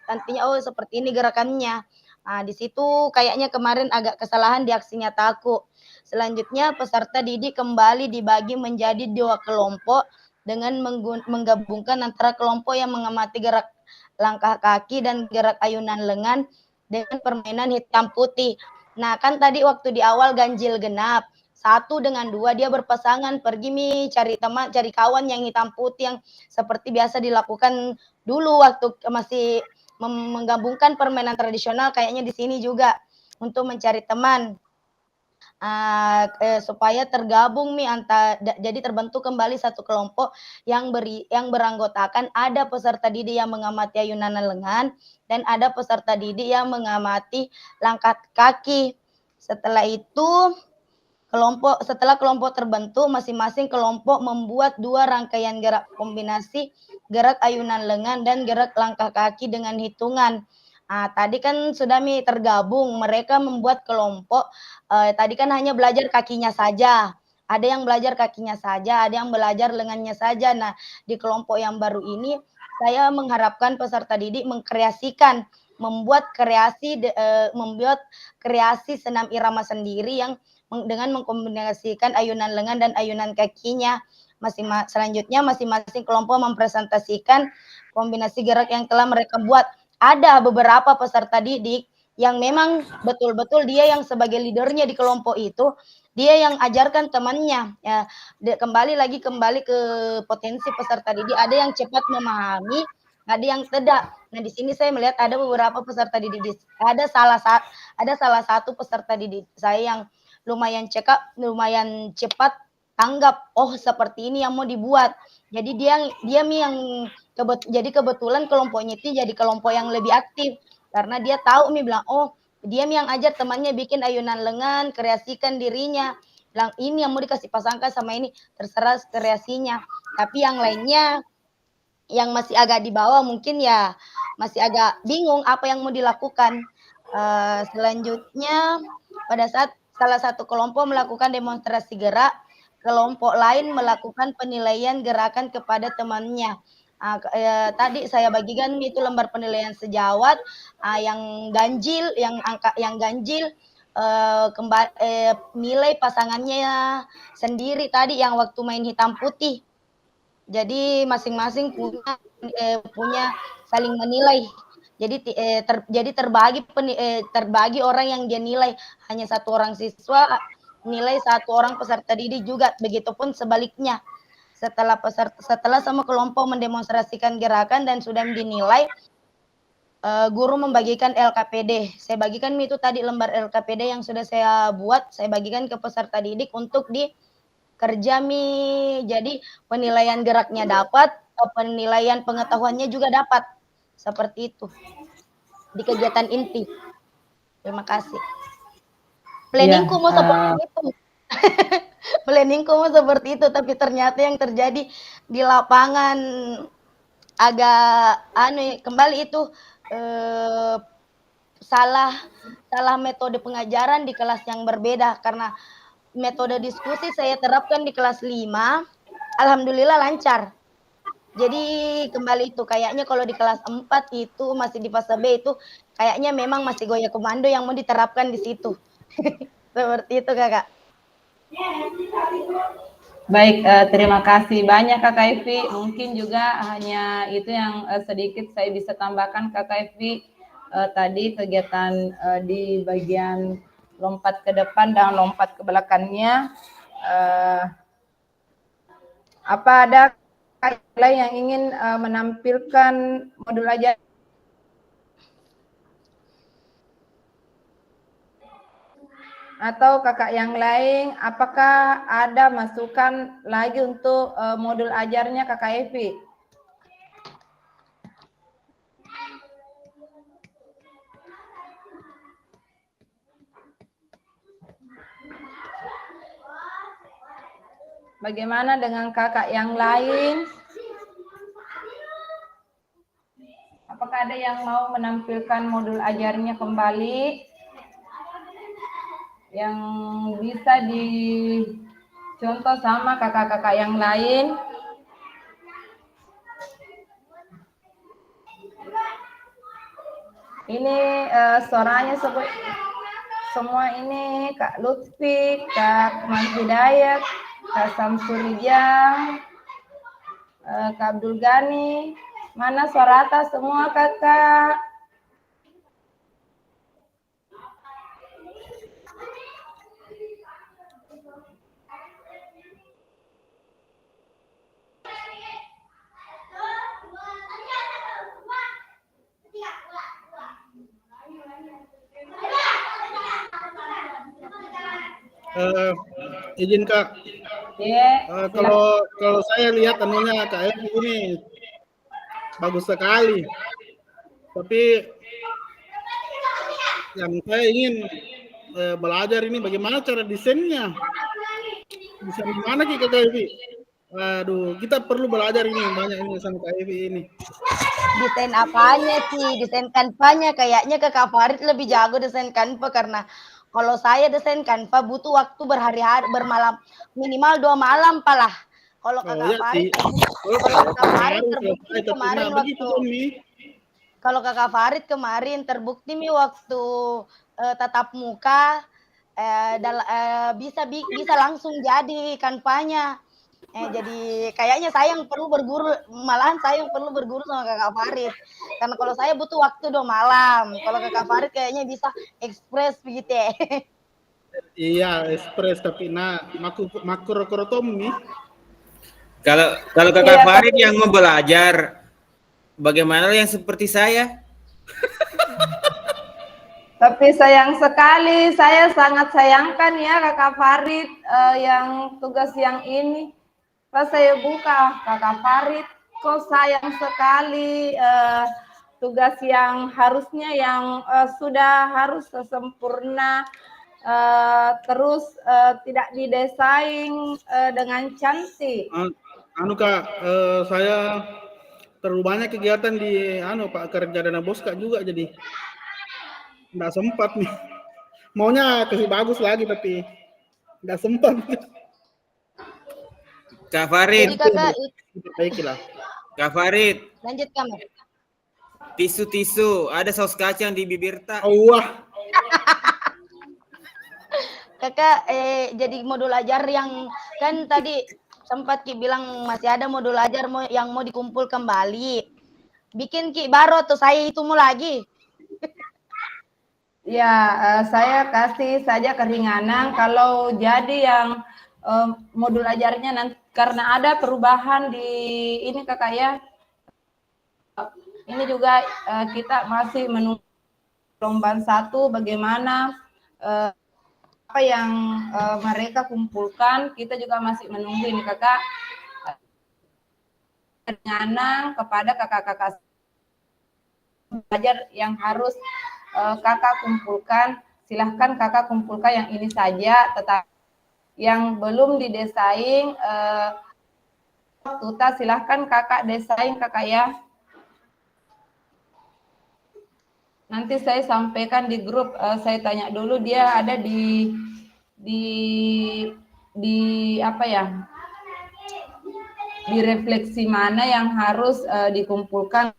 nantinya oh seperti ini gerakannya. Nah, di situ kayaknya kemarin agak kesalahan di aksi nyataku. Selanjutnya peserta didik kembali dibagi menjadi 2 kelompok dengan menggabungkan antara kelompok yang mengamati gerak langkah kaki dan gerak ayunan lengan dengan permainan hitam putih. Nah, kan tadi waktu di awal ganjil genap, 1 dengan 2 dia berpasangan pergi cari teman, cari kawan yang hitam putih yang seperti biasa dilakukan dulu waktu masih menggabungkan permainan tradisional, kayaknya di sini juga untuk mencari teman. Supaya tergabung jadi terbentuk kembali satu kelompok yang beranggotakan ada peserta didik yang mengamati ayunan lengan dan ada peserta didik yang mengamati langkah kaki. Setelah itu setelah kelompok terbentuk, masing-masing kelompok membuat 2 rangkaian gerak kombinasi gerak ayunan lengan dan gerak langkah kaki dengan hitungan. Tadi kan sudah tergabung, mereka membuat kelompok, tadi kan hanya belajar kakinya saja, ada yang belajar kakinya saja, ada yang belajar lengannya saja. Nah, di kelompok yang baru ini, saya mengharapkan peserta didik membuat kreasi senam irama sendiri yang dengan mengkombinasikan ayunan lengan dan ayunan kakinya. Selanjutnya masing-masing kelompok mempresentasikan kombinasi gerak yang telah mereka buat. Ada beberapa peserta didik yang memang betul-betul dia yang sebagai leadernya di kelompok itu, dia yang ajarkan temannya. Ya, kembali ke potensi peserta didik, ada yang cepat memahami, ada yang tidak. Nah, di sini saya melihat ada beberapa peserta didik, ada salah satu peserta didik saya yang lumayan cepat tanggap, oh seperti ini yang mau dibuat. Jadi dia yang jadi kebetulan kelompoknya itu jadi kelompok yang lebih aktif karena dia tahu bilang, oh dia yang ajar temannya bikin ayunan lengan, kreasikan dirinya. Bilang ini yang mau dikasih pasangkan sama ini, terserah kreasinya. Tapi yang lainnya yang masih agak di bawah mungkin ya masih agak bingung apa yang mau dilakukan. Selanjutnya pada saat salah satu kelompok melakukan demonstrasi gerak, kelompok lain melakukan penilaian gerakan kepada temannya. Tadi saya bagikan itu lembar penilaian sejawat, yang ganjil, nilai pasangannya sendiri tadi yang waktu main hitam putih. Jadi masing-masing punya saling menilai. Jadi terbagi orang yang dia nilai, hanya 1 orang siswa nilai 1 orang peserta didik juga, begitupun sebaliknya. Setelah semua kelompok mendemonstrasikan gerakan dan sudah dinilai, guru membagikan LKPD. Saya bagikan itu tadi lembar LKPD yang sudah saya buat, saya bagikan ke peserta didik untuk kerja jadi penilaian geraknya dapat, penilaian pengetahuannya juga dapat. Seperti itu. Di kegiatan inti. Terima kasih. Planningku mau seperti itu. Planningku mau seperti itu, tapi ternyata yang terjadi di lapangan agak kembali itu salah metode pengajaran di kelas yang berbeda karena metode diskusi saya terapkan di kelas 5, alhamdulillah lancar. Jadi kembali itu kayaknya kalau di kelas 4 itu masih di fase B itu kayaknya memang masih goyah komando yang mau diterapkan di situ. Seperti itu, Kakak. Baik, terima kasih banyak Kakak Evi. Mungkin juga hanya itu yang sedikit saya bisa tambahkan Kakak Evi. Tadi kegiatan di bagian lompat ke depan dan lompat ke belakangnya. Apa ada lain yang ingin menampilkan modul ajar atau kakak yang lain, apakah ada masukan lagi untuk modul ajarnya Kakak Evi? Bagaimana dengan kakak yang lain? Apakah ada yang mau menampilkan modul ajarnya kembali? Yang bisa dicontoh sama kakak-kakak yang lain? Ini suaranya semua ini Kak Lutfi, Kak Mas Hidayat, Kak Samsurijang, Kak Abdul Ghani. Mana suara atas semua kakak? Izin Kak, Ya, kalau saya lihat anunya Kak Evi ini bagus sekali. Tapi yang saya ingin belajar ini bagaimana cara desainnya. Desain gimana Kak Evi? Waduh, kita perlu belajar ini banyak ini sama Kak Evi ini. Desain apanya sih? Desain Canva-nya kayaknya ke Kak Farid lebih jago desain Canva karena kalau saya desain Canva butuh waktu berhari-hari bermalam minimal 2 malam palah. Kalau Kakak Farid, kalau Kakak Farid terbukti kemarin waktu kalau Kakak Farid kemarin terbukti nih waktu tatap muka bisa langsung jadi Canva-nya. Jadi kayaknya saya yang perlu berguru, malahan saya yang perlu berguru sama Kakak Farid. Karena kalau saya butuh waktu 2 malam. Kalau Kakak Farid kayaknya bisa ekspres begitu ya. Iya, ekspres tapi makrotomi. Kalau Kakak Farid yang mau belajar, bagaimana yang seperti saya? Tapi sayang sekali, saya sangat sayangkan ya Kakak Farid yang tugas yang ini. Pas saya buka Kakak Farid, kok sayang sekali tugas yang harusnya yang sudah harus sempurna, terus tidak didesain dengan cantik. Kak, saya terlalu banyak kegiatan di Pak kerja dana bos Kak juga jadi nggak sempat nih. Maunya kasih bagus lagi tapi nggak sempat. Kak Farid. Jadi Kakak baiklah. Kak Farid. Lanjut kamu. Tisu, ada saus kacang di bibir tak? Wah. Kakak jadi modul ajar yang kan tadi sempat Ki bilang masih ada modul ajar yang mau dikumpul kembali. Bikin Ki baru tuh saya itu mau lagi. Ya, saya kasih saja keringanan kalau jadi yang modul ajarnya nanti karena ada perubahan di ini Kakak ya. Ini juga kita masih menunggu perlombaan 1 bagaimana apa yang mereka kumpulkan, kita juga masih menunggu ini Kakak. Keringanan kepada kakak-kakak belajar yang harus Kakak kumpulkan, silahkan Kakak kumpulkan yang ini saja, tetapi yang belum didesain tuta silahkan Kakak desain Kakak ya. Nanti saya sampaikan di grup, saya tanya dulu dia ada di apa ya? Di refleksi mana yang harus dikumpulkan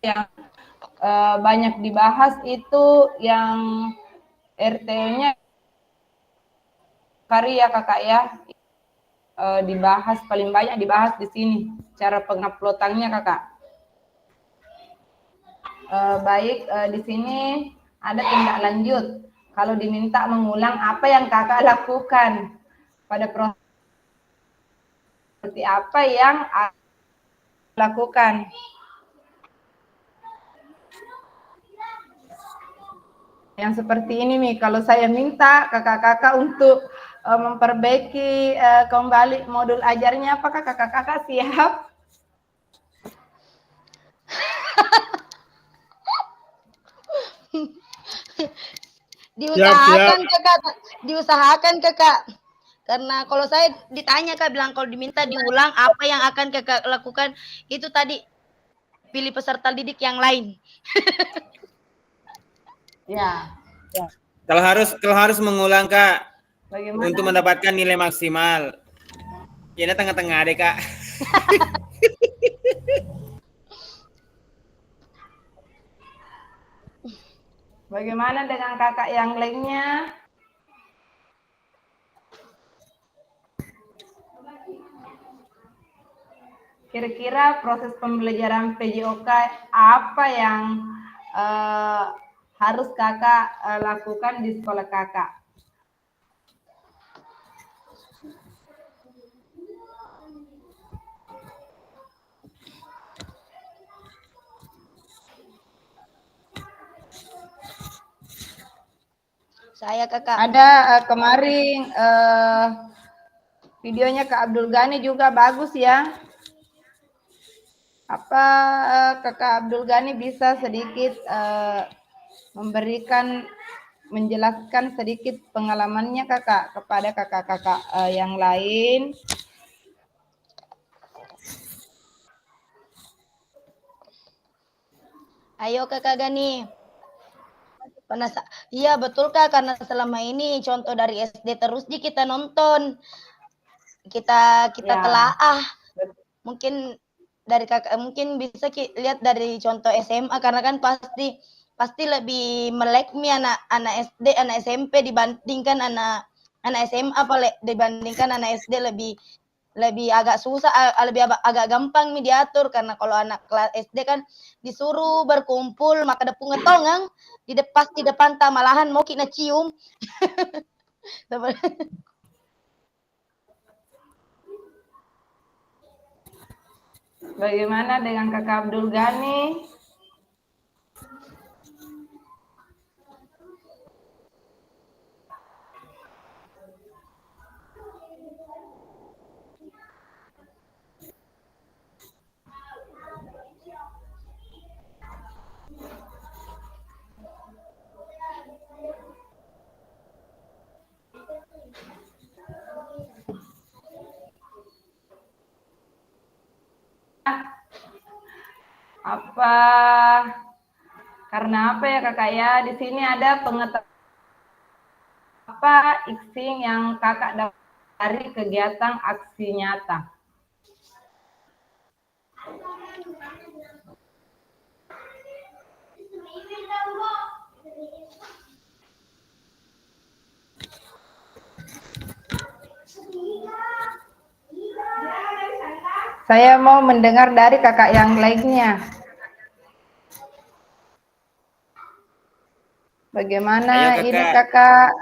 yang banyak dibahas itu yang RT-nya karya Kakak ya, dibahas paling banyak dibahas di sini cara penguploadannya Kakak. Baik, di sini ada tindak lanjut. Kalau diminta mengulang apa yang Kakak lakukan pada proses seperti apa yang lakukan. Yang seperti ini nih, kalau saya minta kakak-kakak untuk memperbaiki kembali modul ajarnya, apakah kakak-kakak siap? Diusahakan kakak, Karena kalau saya ditanya Kak bilang kalau diminta diulang apa yang akan Kakak lakukan, itu tadi pilih peserta didik yang lain. Ya. Kalau harus mengulang Kak Bagaimana? untuk mendapatkan nilai maksimal. Ya tengah-tengah deh Kak. Bagaimana dengan kakak yang lainnya? Kira-kira proses pembelajaran PJOK apa yang harus kakak lakukan di sekolah kakak? Saya Kakak. Ada kemarin videonya Kak Abdul Ghani juga bagus ya. Apa Kakak Abdul Ghani bisa sedikit menjelaskan sedikit pengalamannya Kakak kepada kakak-kakak yang lain? Ayo Kakak Gani. Iya betul Kak, karena selama ini contoh dari SD terus kita nonton, kita Ya. telaah. Mungkin dari Kakak mungkin bisa lihat dari contoh SMA karena kan pasti lebih melek anak SD, anak SMP dibandingkan anak SMA dibandingkan anak SD lebih agak susah, lebih agak gampang diatur karena kalau anak kelas SD kan disuruh berkumpul maka ada pungetongang di depan malahan mau kita cium. Bagaimana dengan Kakak Abdul Ghani? Karena apa ya Kakak ya? Di sini ada pengetahuan apa iksing yang Kakak dapat dari kegiatan aksi nyata? Saya mau mendengar dari kakak yang lainnya. Bagaimana Ayo, ini kakak?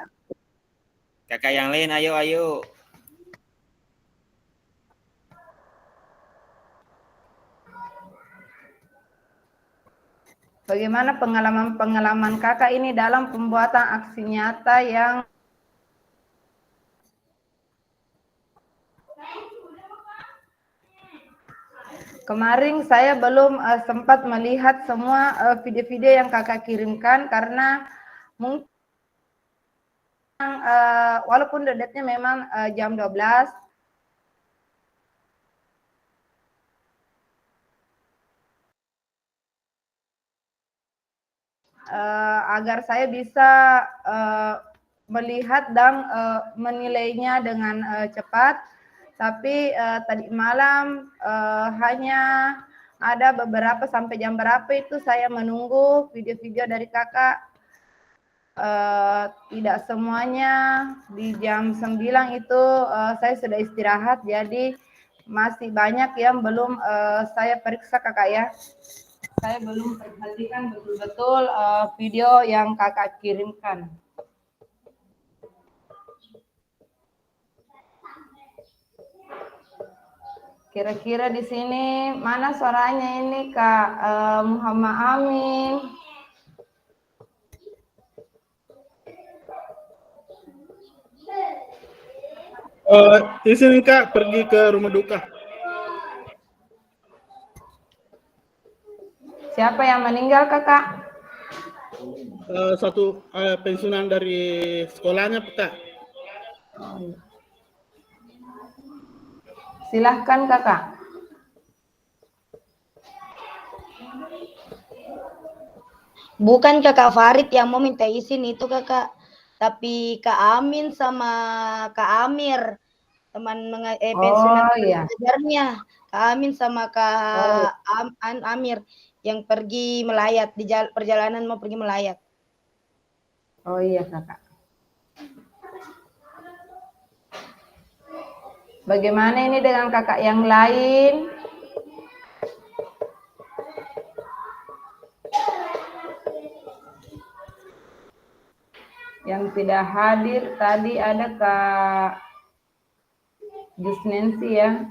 Kakak yang lain, ayo. Bagaimana pengalaman kakak ini dalam pembuatan aksi nyata yang kemarin saya belum sempat melihat semua video-video yang kakak kirimkan karena mungkin walaupun deadline-nya memang jam 12, agar saya bisa melihat dan menilainya dengan cepat. Tapi tadi malam hanya ada beberapa sampai jam berapa itu saya menunggu video-video dari kakak. Tidak semuanya di jam 9 itu saya sudah istirahat, jadi masih banyak yang belum saya periksa kakak ya. Saya belum perhatikan betul-betul video yang kakak kirimkan. Kira-kira di sini mana suaranya ini Kak Muhammad Amin? Izin Kak pergi ke rumah duka. Siapa yang meninggal kakak? Satu pensiunan dari sekolahnya Kak. Silahkan kakak. Bukan kakak Farid yang mau minta izin itu kakak, tapi Kak Amin sama Kak Amir, teman pensiunan iya. pengajarnya. Kak Amin sama Kak Amir yang pergi melayat di perjalanan mau pergi melayat. Oh iya kakak. Bagaimana ini dengan kakak yang lain? Yang tidak hadir tadi ada Kak Jusnensi ya.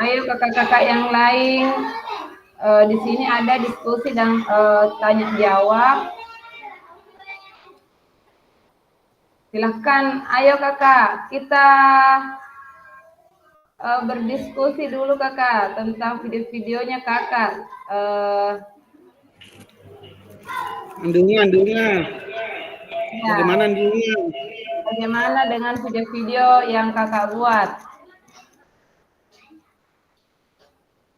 Ayo kakak-kakak yang lain, di sini ada diskusi dan tanya jawab. Silahkan, ayo kakak, kita berdiskusi dulu kakak tentang video-videonya kakak. Andungnya. Ya, Bagaimana andungnya? bagaimana dengan video-video yang kakak buat?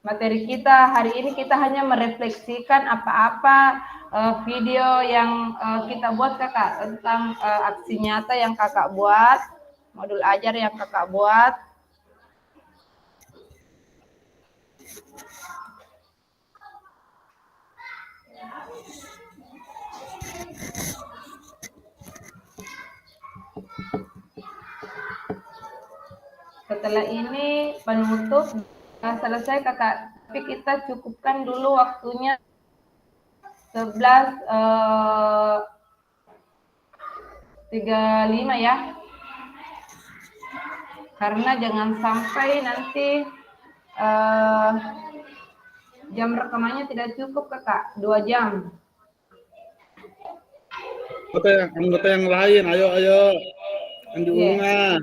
Materi kita hari ini kita hanya merefleksikan apa-apa video yang kita buat kakak tentang aksi nyata yang kakak buat, modul ajar yang kakak buat. Setelah ini penutup selesai kakak, tapi kita cukupkan dulu waktunya 11.35 ya, karena jangan sampai nanti jam rekamannya tidak cukup kakak, 2 jam. Anggota yang lain, ayo. Andungnya,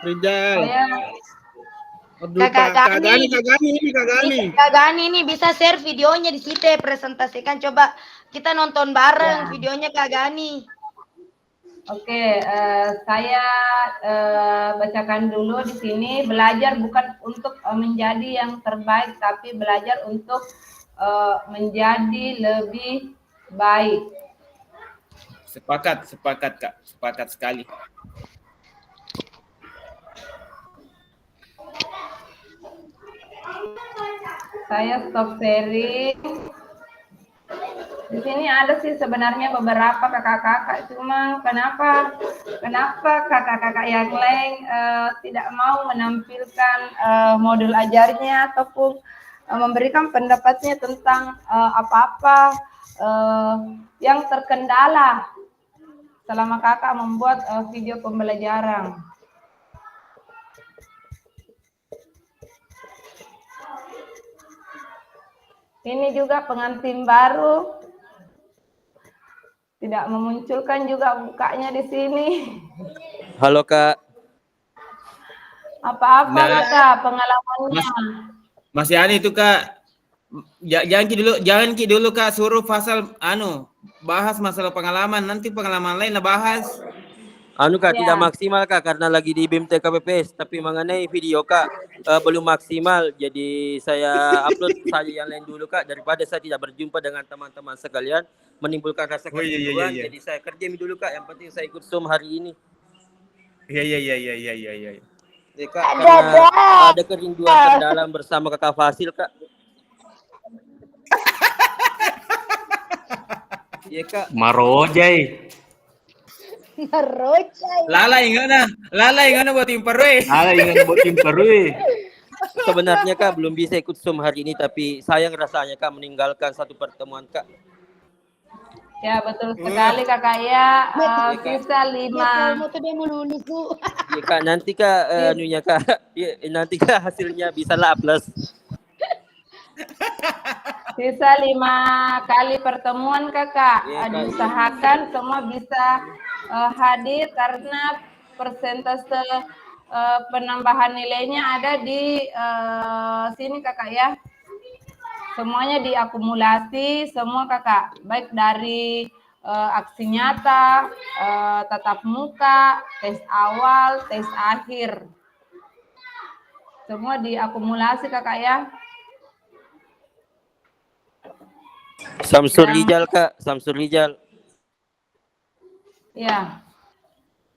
Rizal. Kak Gani ini. Kak Gani ini bisa share videonya di situ, presentasikan. Coba kita nonton bareng videonya Kak Gani. Oke, saya bacakan dulu di sini. Belajar bukan untuk menjadi yang terbaik, tapi belajar untuk menjadi lebih baik. Sepakat Kak, sepakat sekali. Saya stop sharing. Di sini ada sih sebenarnya beberapa kakak-kakak, cuma kenapa kakak-kakak yang lain tidak mau menampilkan modul ajarnya ataupun memberikan pendapatnya tentang apa-apa yang terkendala selama kakak membuat video pembelajaran. Ini juga pengantin baru, tidak memunculkan juga mukanya di sini. Halo Kak. Apa-apa Kak pengalamannya? Mas Yani itu Kak, jangan ki dulu Kak, suruh Fasal bahas masalah pengalaman, nanti pengalaman lain lah bahas. Kak, tidak maksimal Kak karena lagi di BIM TKPPS, tapi mengenai video Kak belum maksimal, jadi saya upload saja yang lain dulu Kak, daripada saya tidak berjumpa dengan teman-teman sekalian menimbulkan rasa kerinduan. Jadi saya kerja dulu Kak, yang penting saya ikut Zoom hari ini. Iya. Ya, Kak, karena ada kerinduan terdalam bersama Kakak Fasil Kak. Iya Kak. Marojai. Lala ingana buat tim perwe. Sebenarnya Kak belum bisa ikut Zoom hari ini, tapi sayang rasanya Kak meninggalkan satu pertemuan Kak. Ya betul sekali kakak ya. Sisa 5. Ya kak, nanti kak anunya kak, ya, nanti kak hasilnya bisa lah plus. Sisa 5 kali pertemuan kakak. Iya, Kak. Diusahakan semua bisa hadir karena persentase penambahan nilainya ada di sini kakak ya. Semuanya diakumulasi semua kakak, baik dari aksi nyata, tatap muka, tes awal, tes akhir. Semua diakumulasi kakak ya. Samsul Rijal kak, Samsul Rijal. Ya.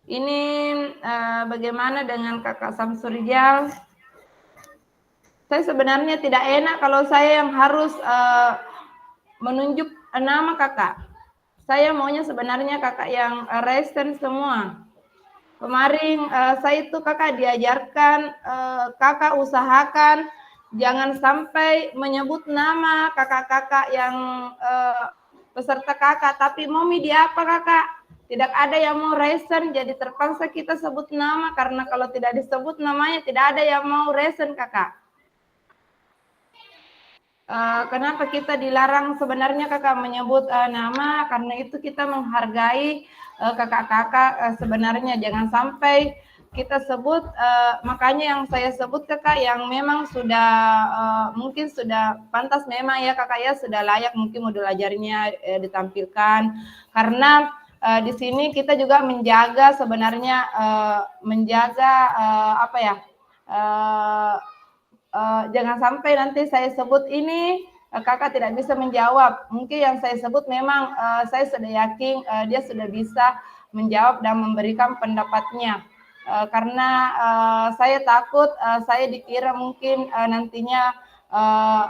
Ini bagaimana dengan kakak Samsul Rijal? Saya sebenarnya tidak enak kalau saya yang harus menunjuk nama kakak. Saya maunya sebenarnya kakak yang resen semua. Kemarin saya itu kakak diajarkan, kakak usahakan jangan sampai menyebut nama kakak-kakak yang peserta kakak, tapi mau media apa kakak? Tidak ada yang mau resen, jadi terpaksa kita sebut nama, karena kalau tidak disebut namanya tidak ada yang mau resen kakak. Kenapa kita dilarang sebenarnya kakak menyebut nama? Karena itu kita menghargai kakak-kakak sebenarnya, jangan sampai kita sebut, makanya yang saya sebut kakak yang memang sudah mungkin sudah pantas memang ya kakak ya, sudah layak mungkin modul ajarnya ditampilkan, karena di sini kita juga menjaga sebenarnya menjaga apa ya, jangan sampai nanti saya sebut ini kakak tidak bisa menjawab. Mungkin yang saya sebut memang saya sudah yakin dia sudah bisa menjawab dan memberikan pendapatnya. Karena saya takut saya dikira mungkin nantinya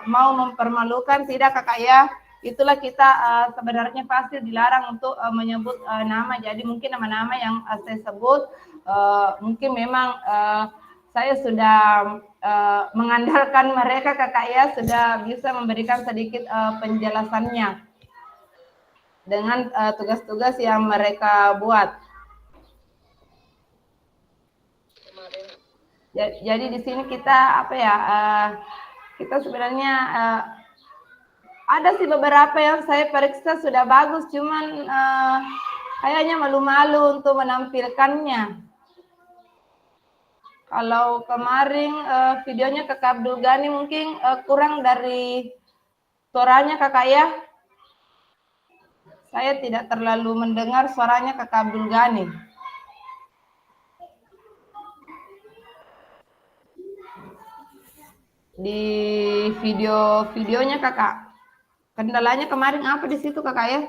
mau mempermalukan, tidak kakak ya. Itulah kita sebenarnya pasti dilarang untuk menyebut nama. Jadi mungkin nama-nama yang saya sebut mungkin memang saya sudah mengandalkan mereka kakak ya, sudah bisa memberikan sedikit penjelasannya dengan tugas-tugas yang mereka buat. Jadi di sini kita apa ya, kita sebenarnya ada sih beberapa yang saya periksa sudah bagus, cuman kayaknya malu-malu untuk menampilkannya. Kalau kemarin videonya kakak Abdul Ghani mungkin kurang dari suaranya kakak ya. Saya tidak terlalu mendengar suaranya kakak Abdul Ghani. Di videonya kakak, kendalanya kemarin apa di situ kakak ya?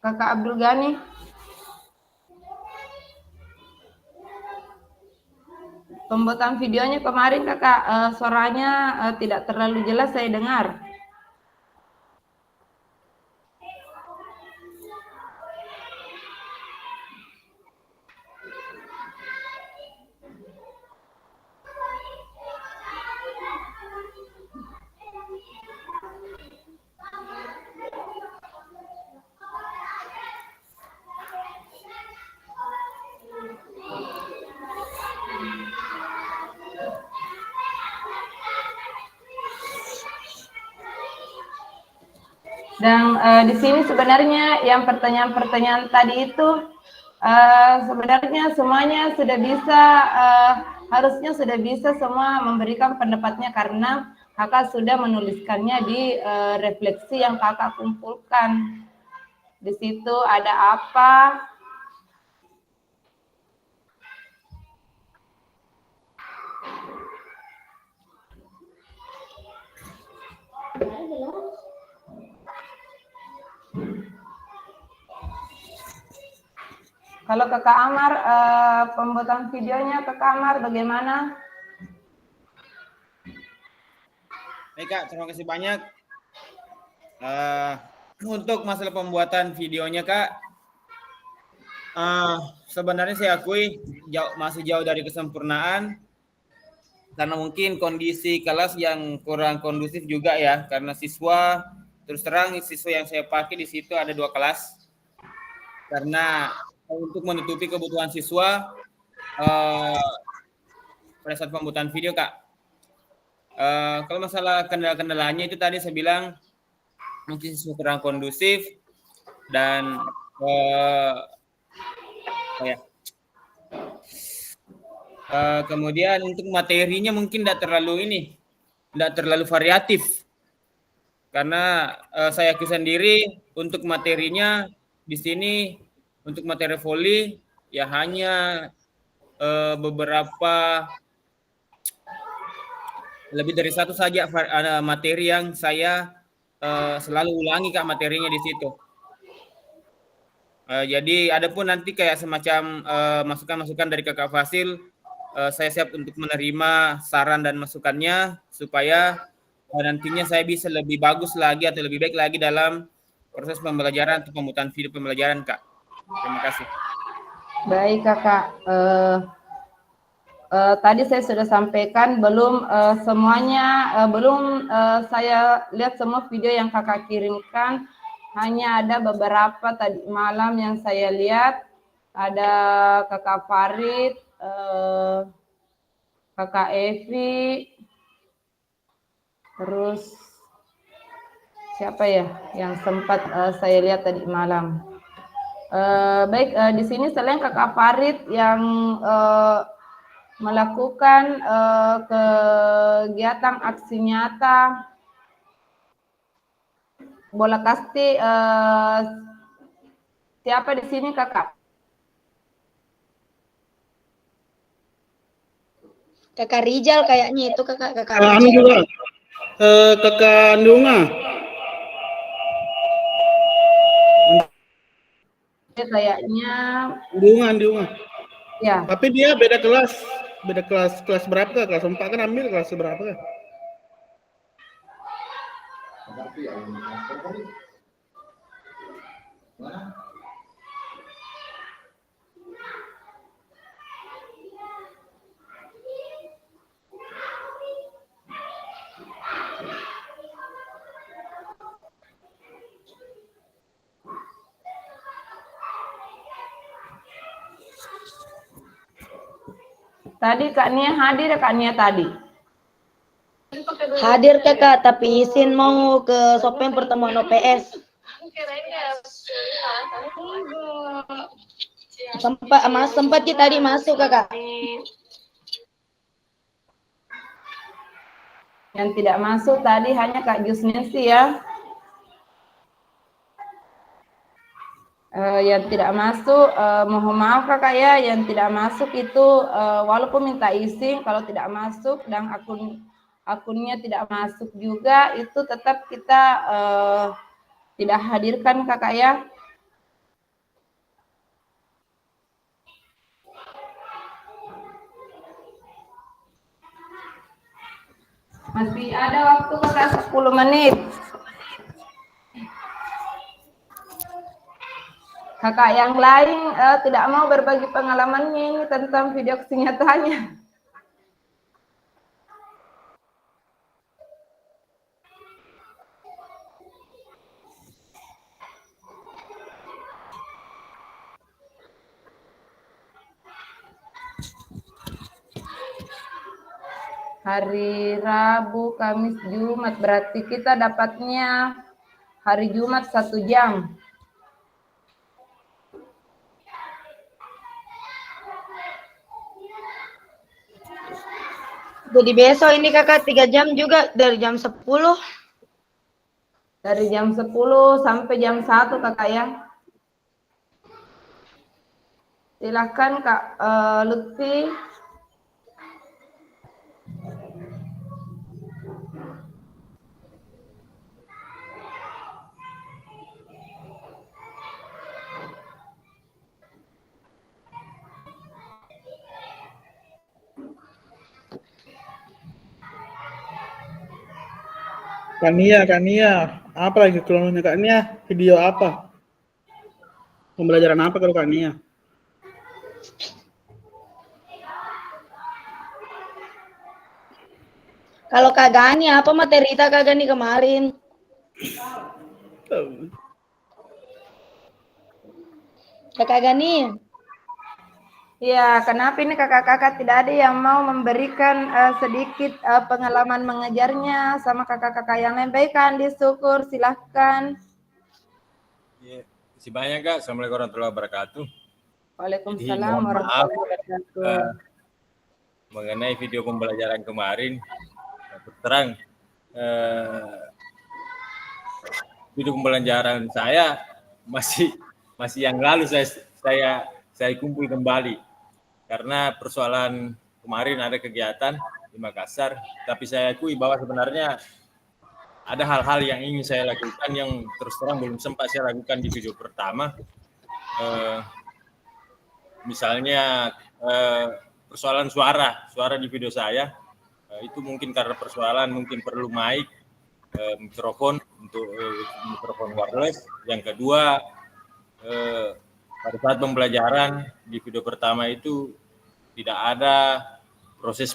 Kakak Abdul Ghani. Pembuatan videonya kemarin kakak, suaranya tidak terlalu jelas saya dengar. Dan di sini sebenarnya yang pertanyaan-pertanyaan tadi itu sebenarnya semuanya sudah bisa, harusnya sudah bisa semua memberikan pendapatnya karena kakak sudah menuliskannya di refleksi yang kakak kumpulkan. Di situ ada apa? Kalau kakak Amar, pembuatan videonya kakak Amar bagaimana? Baik kak, terima kasih banyak. Untuk masalah pembuatan videonya kak, sebenarnya saya akui masih jauh dari kesempurnaan, karena mungkin kondisi kelas yang kurang kondusif juga ya, karena siswa terus terang siswa yang saya pakai di situ ada 2 kelas karena untuk menutupi kebutuhan siswa pada saat pembuatan video, Kak. Kalau masalah kendala-kendalanya itu tadi saya bilang mungkin siswa kurang kondusif dan kemudian untuk materinya mungkin tidak terlalu variatif karena saya akui sendiri untuk materinya di sini untuk materi voli ya hanya beberapa lebih dari satu saja materi yang saya selalu ulangi, Kak, materinya di situ. Jadi ada pun nanti kayak semacam masukan-masukan dari Kakak Fasil, saya siap untuk menerima saran dan masukannya supaya nantinya saya bisa lebih bagus lagi atau lebih baik lagi dalam proses pembelajaran atau pembuatan video pembelajaran, Kak. Terima kasih. Baik, Kakak. Tadi saya sudah sampaikan belum semuanya, belum saya lihat semua video yang Kakak kirimkan. Hanya ada beberapa tadi malam yang saya lihat. Ada Kakak Farid, Kakak Evi, terus siapa ya yang sempat saya lihat tadi malam. Baik, di sini selain Kakak Farid yang melakukan kegiatan aksi nyata bola kasti, siapa di sini, Kakak? Kakak Rijal kayaknya itu kakak Anu Rijal. juga, Kakak Andunga. Kayaknya Andunga. ya. Tapi dia beda kelas berapa? Kelas 4 kan ambil kelas berapa? Tadi Kak Nia hadir, Kak Nia tadi. Hadir Kakak, tapi izin mau ke Sopen pertemuan OPS. Sempat tadi masuk Kakak. Yang tidak masuk tadi hanya Kak Jusnesi ya. Yang tidak masuk, mohon maaf Kakak ya, yang tidak masuk itu walaupun minta izin, kalau tidak masuk dan akunnya tidak masuk juga, itu tetap kita tidak hadirkan Kakak ya. Masih ada waktu Kakak 10 menit. Kakak yang lain tidak mau berbagi pengalamannya ini tentang video kenyataannya. Hari Rabu, Kamis, Jumat, berarti kita dapatnya hari Jumat 1 jam. Jadi besok ini Kakak 3 jam juga dari jam 10. Dari jam 10 sampai jam 1 Kakak ya. Silakan Kak Lutfi. Kak Nia, apa lagi keluarnya Kak Nia? Video apa? Pembelajaran apa kalau Kak Nia? Kalau Kak Gani apa materi kita Kak Gani kemarin? Kakak Gani. Ya, kenapa ini kakak-kakak tidak ada yang mau memberikan sedikit pengalaman mengajarnya sama kakak-kakak yang lain? Baik, Kak Andi Syukur, silahkan. Ya, masih banyak Kak. Assalamualaikum warahmatullahi wabarakatuh. Waalaikumsalam Mohon maaf warahmatullahi wabarakatuh. mengenai video pembelajaran kemarin. Terus terang, video pembelajaran saya masih yang lalu saya kumpul kembali karena persoalan kemarin ada kegiatan di Makassar, tapi saya akui bahwa sebenarnya ada hal-hal yang ingin saya lakukan yang terus terang belum sempat saya lakukan di video pertama. Misalnya persoalan suara di video saya, itu mungkin karena persoalan mungkin perlu mic, mikrofon untuk mikrofon wireless. Yang kedua, pada saat pembelajaran di video pertama itu tidak ada proses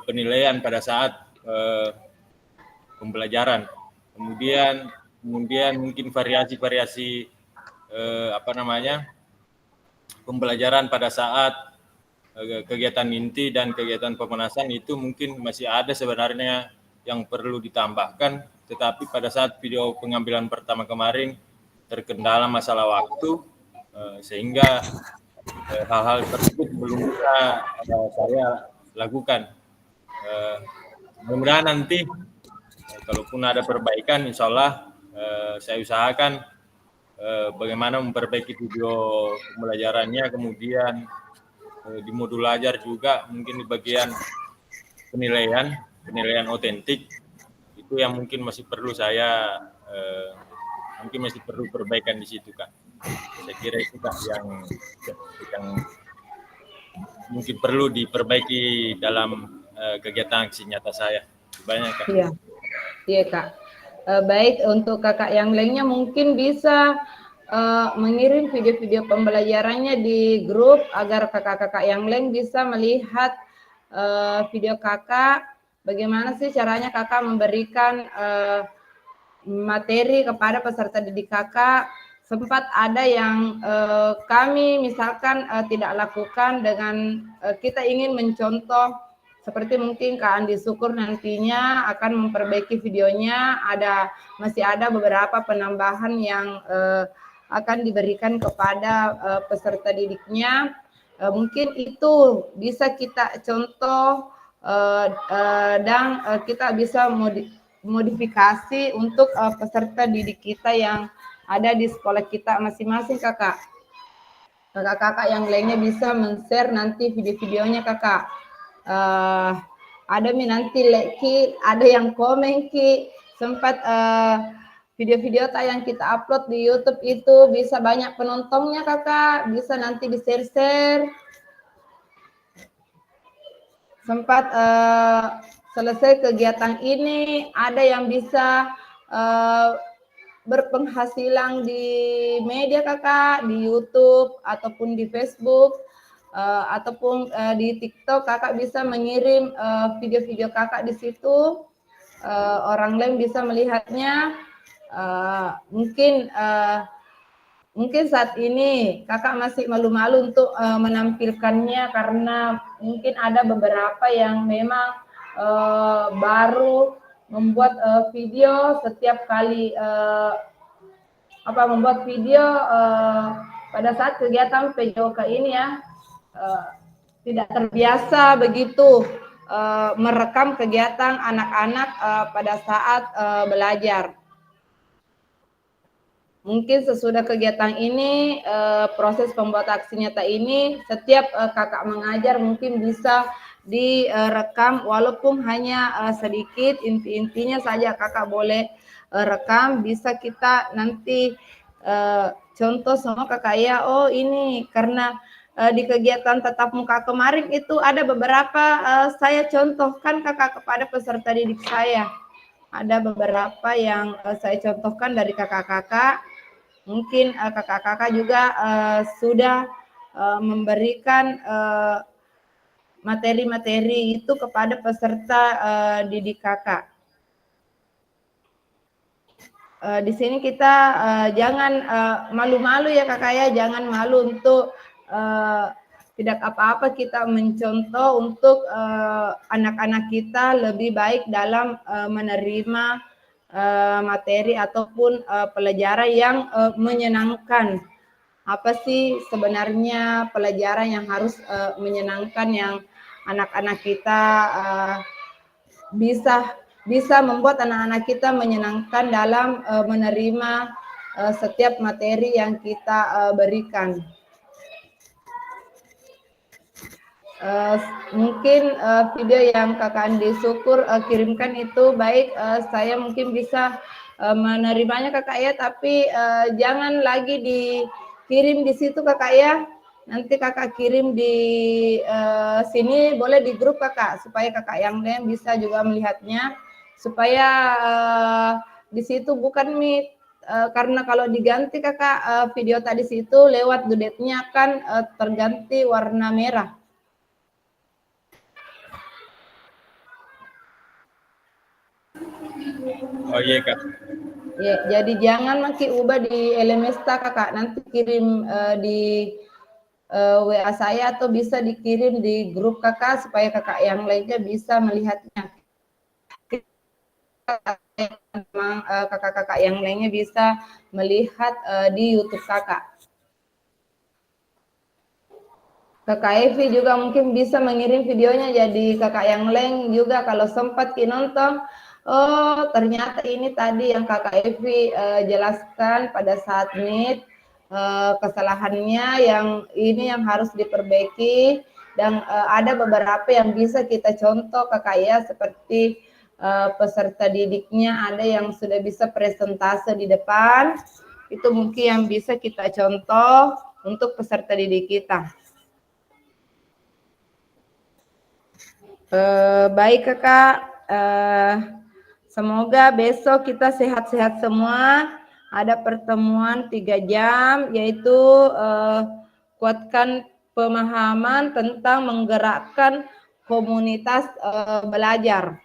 penilaian pada saat pembelajaran. Kemudian mungkin variasi pembelajaran pada saat kegiatan inti dan kegiatan pemanasan itu mungkin masih ada sebenarnya yang perlu ditambahkan, tetapi pada saat video pengambilan pertama kemarin terkendala masalah waktu, sehingga hal-hal tersebut belum bisa saya lakukan. Mudah-mudahan nanti kalaupun ada perbaikan, insya Allah saya usahakan bagaimana memperbaiki video pembelajarannya, kemudian di modul ajar juga mungkin di bagian penilaian otentik itu yang mungkin masih perlu saya mungkin masih perlu perbaikan di situ Kak. Saya kira itu Kak yang mungkin perlu diperbaiki dalam kegiatan aksi nyata saya. Banyak Kak. Iya Kak. Baik, untuk kakak yang lainnya mungkin bisa mengirim video-video pembelajarannya di grup agar kakak-kakak yang lain bisa melihat video kakak. Bagaimana sih caranya kakak memberikan materi kepada peserta didik kakak. Sempat ada yang kami misalkan tidak lakukan dengan kita ingin mencontoh, seperti mungkin Kak Andi Syukur nantinya akan memperbaiki videonya, masih ada beberapa penambahan yang akan diberikan kepada peserta didiknya. Mungkin itu bisa kita contoh dan kita bisa modifikasi untuk peserta didik kita yang ada di sekolah kita masing-masing Kakak. Kakak-kakak yang lainnya bisa men-share nanti video-videonya Kakak. Ada nanti Ki, ada yang komen Ki, sempat video-video yang kita upload di YouTube itu bisa banyak penontonnya Kakak, bisa nanti di-share-share. Sempat selesai kegiatan ini ada yang bisa berpenghasilan di media Kakak, di YouTube ataupun di Facebook ataupun di TikTok. Kakak bisa mengirim video-video Kakak di situ, orang lain bisa melihatnya. Mungkin saat ini Kakak masih malu-malu untuk menampilkannya karena mungkin ada beberapa yang memang baru membuat video setiap kali membuat video pada saat kegiatan PJOK ini ya, tidak terbiasa begitu merekam kegiatan anak-anak pada saat belajar. Mungkin sesudah kegiatan ini, proses pembuat aksi nyata ini, setiap kakak mengajar mungkin bisa direkam walaupun hanya sedikit, inti-intinya saja kakak boleh rekam, bisa kita nanti contoh sama kakak ya, oh ini karena di kegiatan tatap muka kemarin itu ada beberapa saya contohkan kakak kepada peserta didik saya. Ada beberapa yang saya contohkan dari kakak-kakak. Mungkin kakak-kakak juga sudah memberikan materi-materi itu kepada peserta didik kakak. di sini kita jangan malu-malu ya kakak ya, jangan malu untuk tidak apa-apa kita mencontoh untuk anak-anak kita lebih baik dalam menerima materi ataupun pelajaran yang menyenangkan. Apa sih sebenarnya pelajaran yang harus menyenangkan yang anak-anak kita bisa membuat anak-anak kita menyenangkan dalam menerima setiap materi yang kita berikan. Mungkin video yang kakak Andi Syukur kirimkan itu baik, saya mungkin bisa menerimanya kakak ya, tapi jangan lagi dikirim di situ kakak ya. Nanti kakak kirim di sini, boleh di grup kakak, supaya kakak yang lain bisa juga melihatnya, supaya di situ bukan karena kalau diganti kakak video tadi situ lewat dudetnya kan terganti warna merah. Oh iya kak. Ya, jadi jangan masih ubah di Elemesta kakak, nanti kirim di WA saya atau bisa dikirim di grup kakak supaya kakak yang lainnya bisa melihatnya. Kakak-kakak yang lainnya bisa melihat di YouTube kakak. Kakak Evi juga mungkin bisa mengirim videonya, jadi kakak yang lain juga kalau sempat nonton, oh ternyata ini tadi yang kakak Evi jelaskan pada saat meet, kesalahannya yang ini yang harus diperbaiki, dan ada beberapa yang bisa kita contoh kakak ya, seperti peserta didiknya ada yang sudah bisa presentase di depan, itu mungkin yang bisa kita contoh untuk peserta didik kita. Baik kakak, semoga besok kita sehat-sehat semua. Ada pertemuan 3 jam, yaitu kuatkan pemahaman tentang menggerakkan komunitas belajar.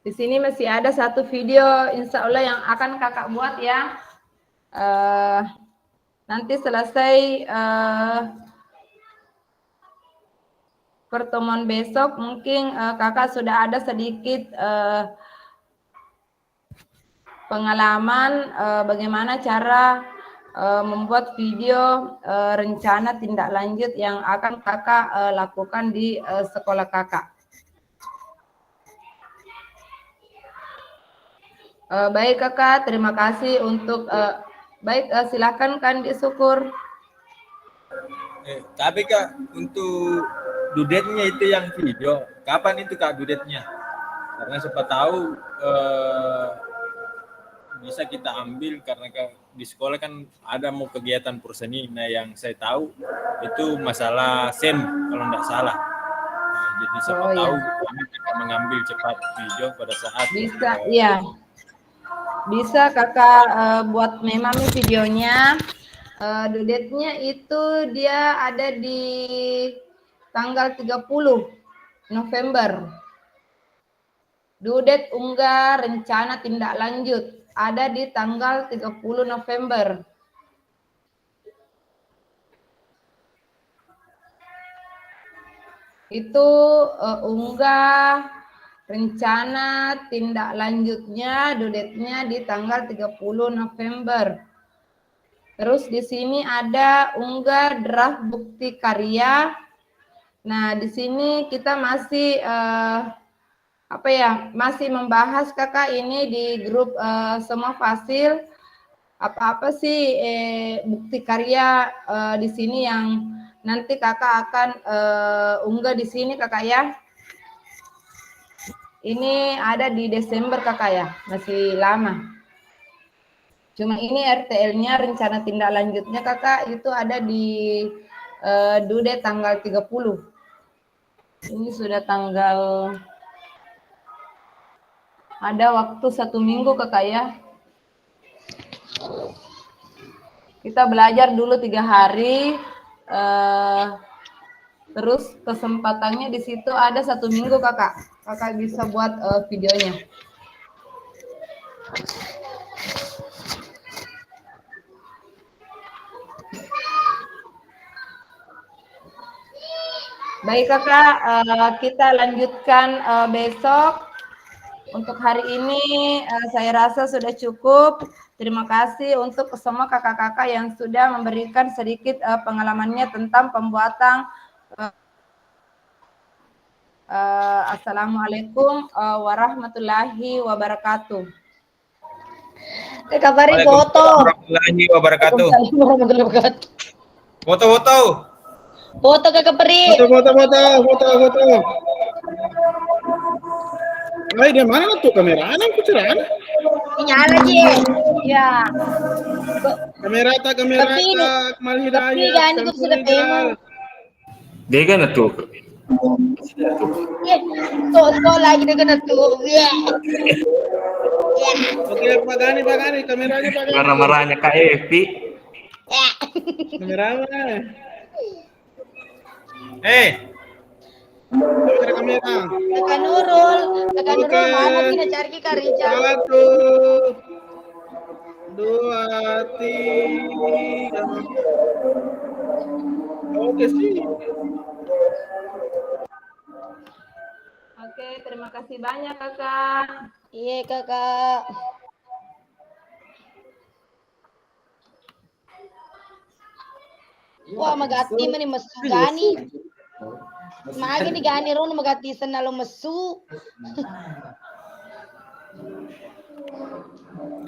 Di sini masih ada satu video insya Allah yang akan kakak buat ya. Nanti selesai pertemuan besok mungkin kakak sudah ada sedikit pengalaman bagaimana cara membuat video rencana tindak lanjut yang akan kakak lakukan di sekolah kakak. Baik kakak, terima kasih untuk baik, silakan kan Syukur. Tapi kak, untuk dudetnya itu yang video, kapan itu kak dudetnya? Karena siapa tahu bisa kita ambil, karena di sekolah kan ada mau kegiatan perseni. Nah yang saya tahu itu masalah SEM kalau tidak salah. Nah, jadi siapa tahu kami akan mengambil cepat video pada saat bisa, iya. Bisa kakak buat memang videonya. Dudetnya itu dia ada di tanggal 30 November. Dudet unggah rencana tindak lanjut ada di tanggal 30 November. Itu unggah rencana tindak lanjutnya, dudetnya di tanggal 30 November. Terus di sini ada unggah draft bukti karya. Nah, di sini kita masih masih membahas kakak ini di grup semua fasil. Apa sih bukti karya di sini yang nanti kakak akan unggah di sini kakak ya. Ini ada di Desember kakak ya, masih lama. Cuma ini RTL-nya rencana tindak lanjutnya kakak itu ada di Dude tanggal 30. Ini sudah tanggal, ada waktu 1 minggu kakak ya. Kita belajar dulu 3 hari, terus kesempatannya di situ ada 1 minggu kakak. Kakak bisa buat videonya. Baik kakak, kita lanjutkan besok. Untuk hari ini saya rasa sudah cukup. Terima kasih untuk semua kakak-kakak yang sudah memberikan sedikit pengalamannya tentang pembuatan. Assalamualaikum warahmatullahi wabarakatuh. Kakak Fari foto. Warahmatullahi wabarakatuh. Warahmatullahi wabarakatuh. Foto-foto. Foto Kakak Fari. Foto. Ay, di mana tuh kamera? Anang kuciran. Nyala Ji. Ya. Kamera tak Kemal Hidayat. Tapi kan itu sudah tengok. Dia kan tuh. Tuh lagi dengan tuh. Ya. Oke, Pak Gani, kameranya Pak Gani. Marah-marahnya Kak Evi. Kamera mana? Kamera. Kakak Nurul mana kita cari Kak Rijal. 1, 2, 3. Oke sih. Oke, terima kasih banyak kakak. Iya kakak. Wah magati man ni masu gani. Magi ni gani ron magati sa nalo masu.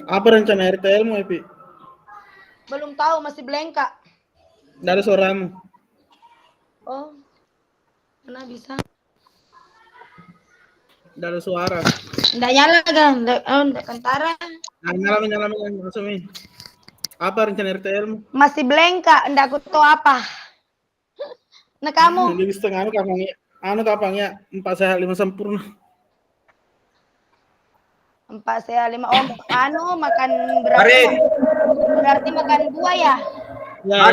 Apa rencana RTL mu, Epi? Belum tahu masih blank kak. Dari suaramu. Oh, mana bisa? Dari suara. Nggak nyala kan? Nggak kentara. Nyalamin langsung nih. Apa rencana RTL mu? Masih blank kak, nggak aku tahu apa. Nah kamu? Jadi setengah kapangnya 4 sehat 5 sempurna. 4 sehat 5. Oh, makan berarti makan buah ya? Ya.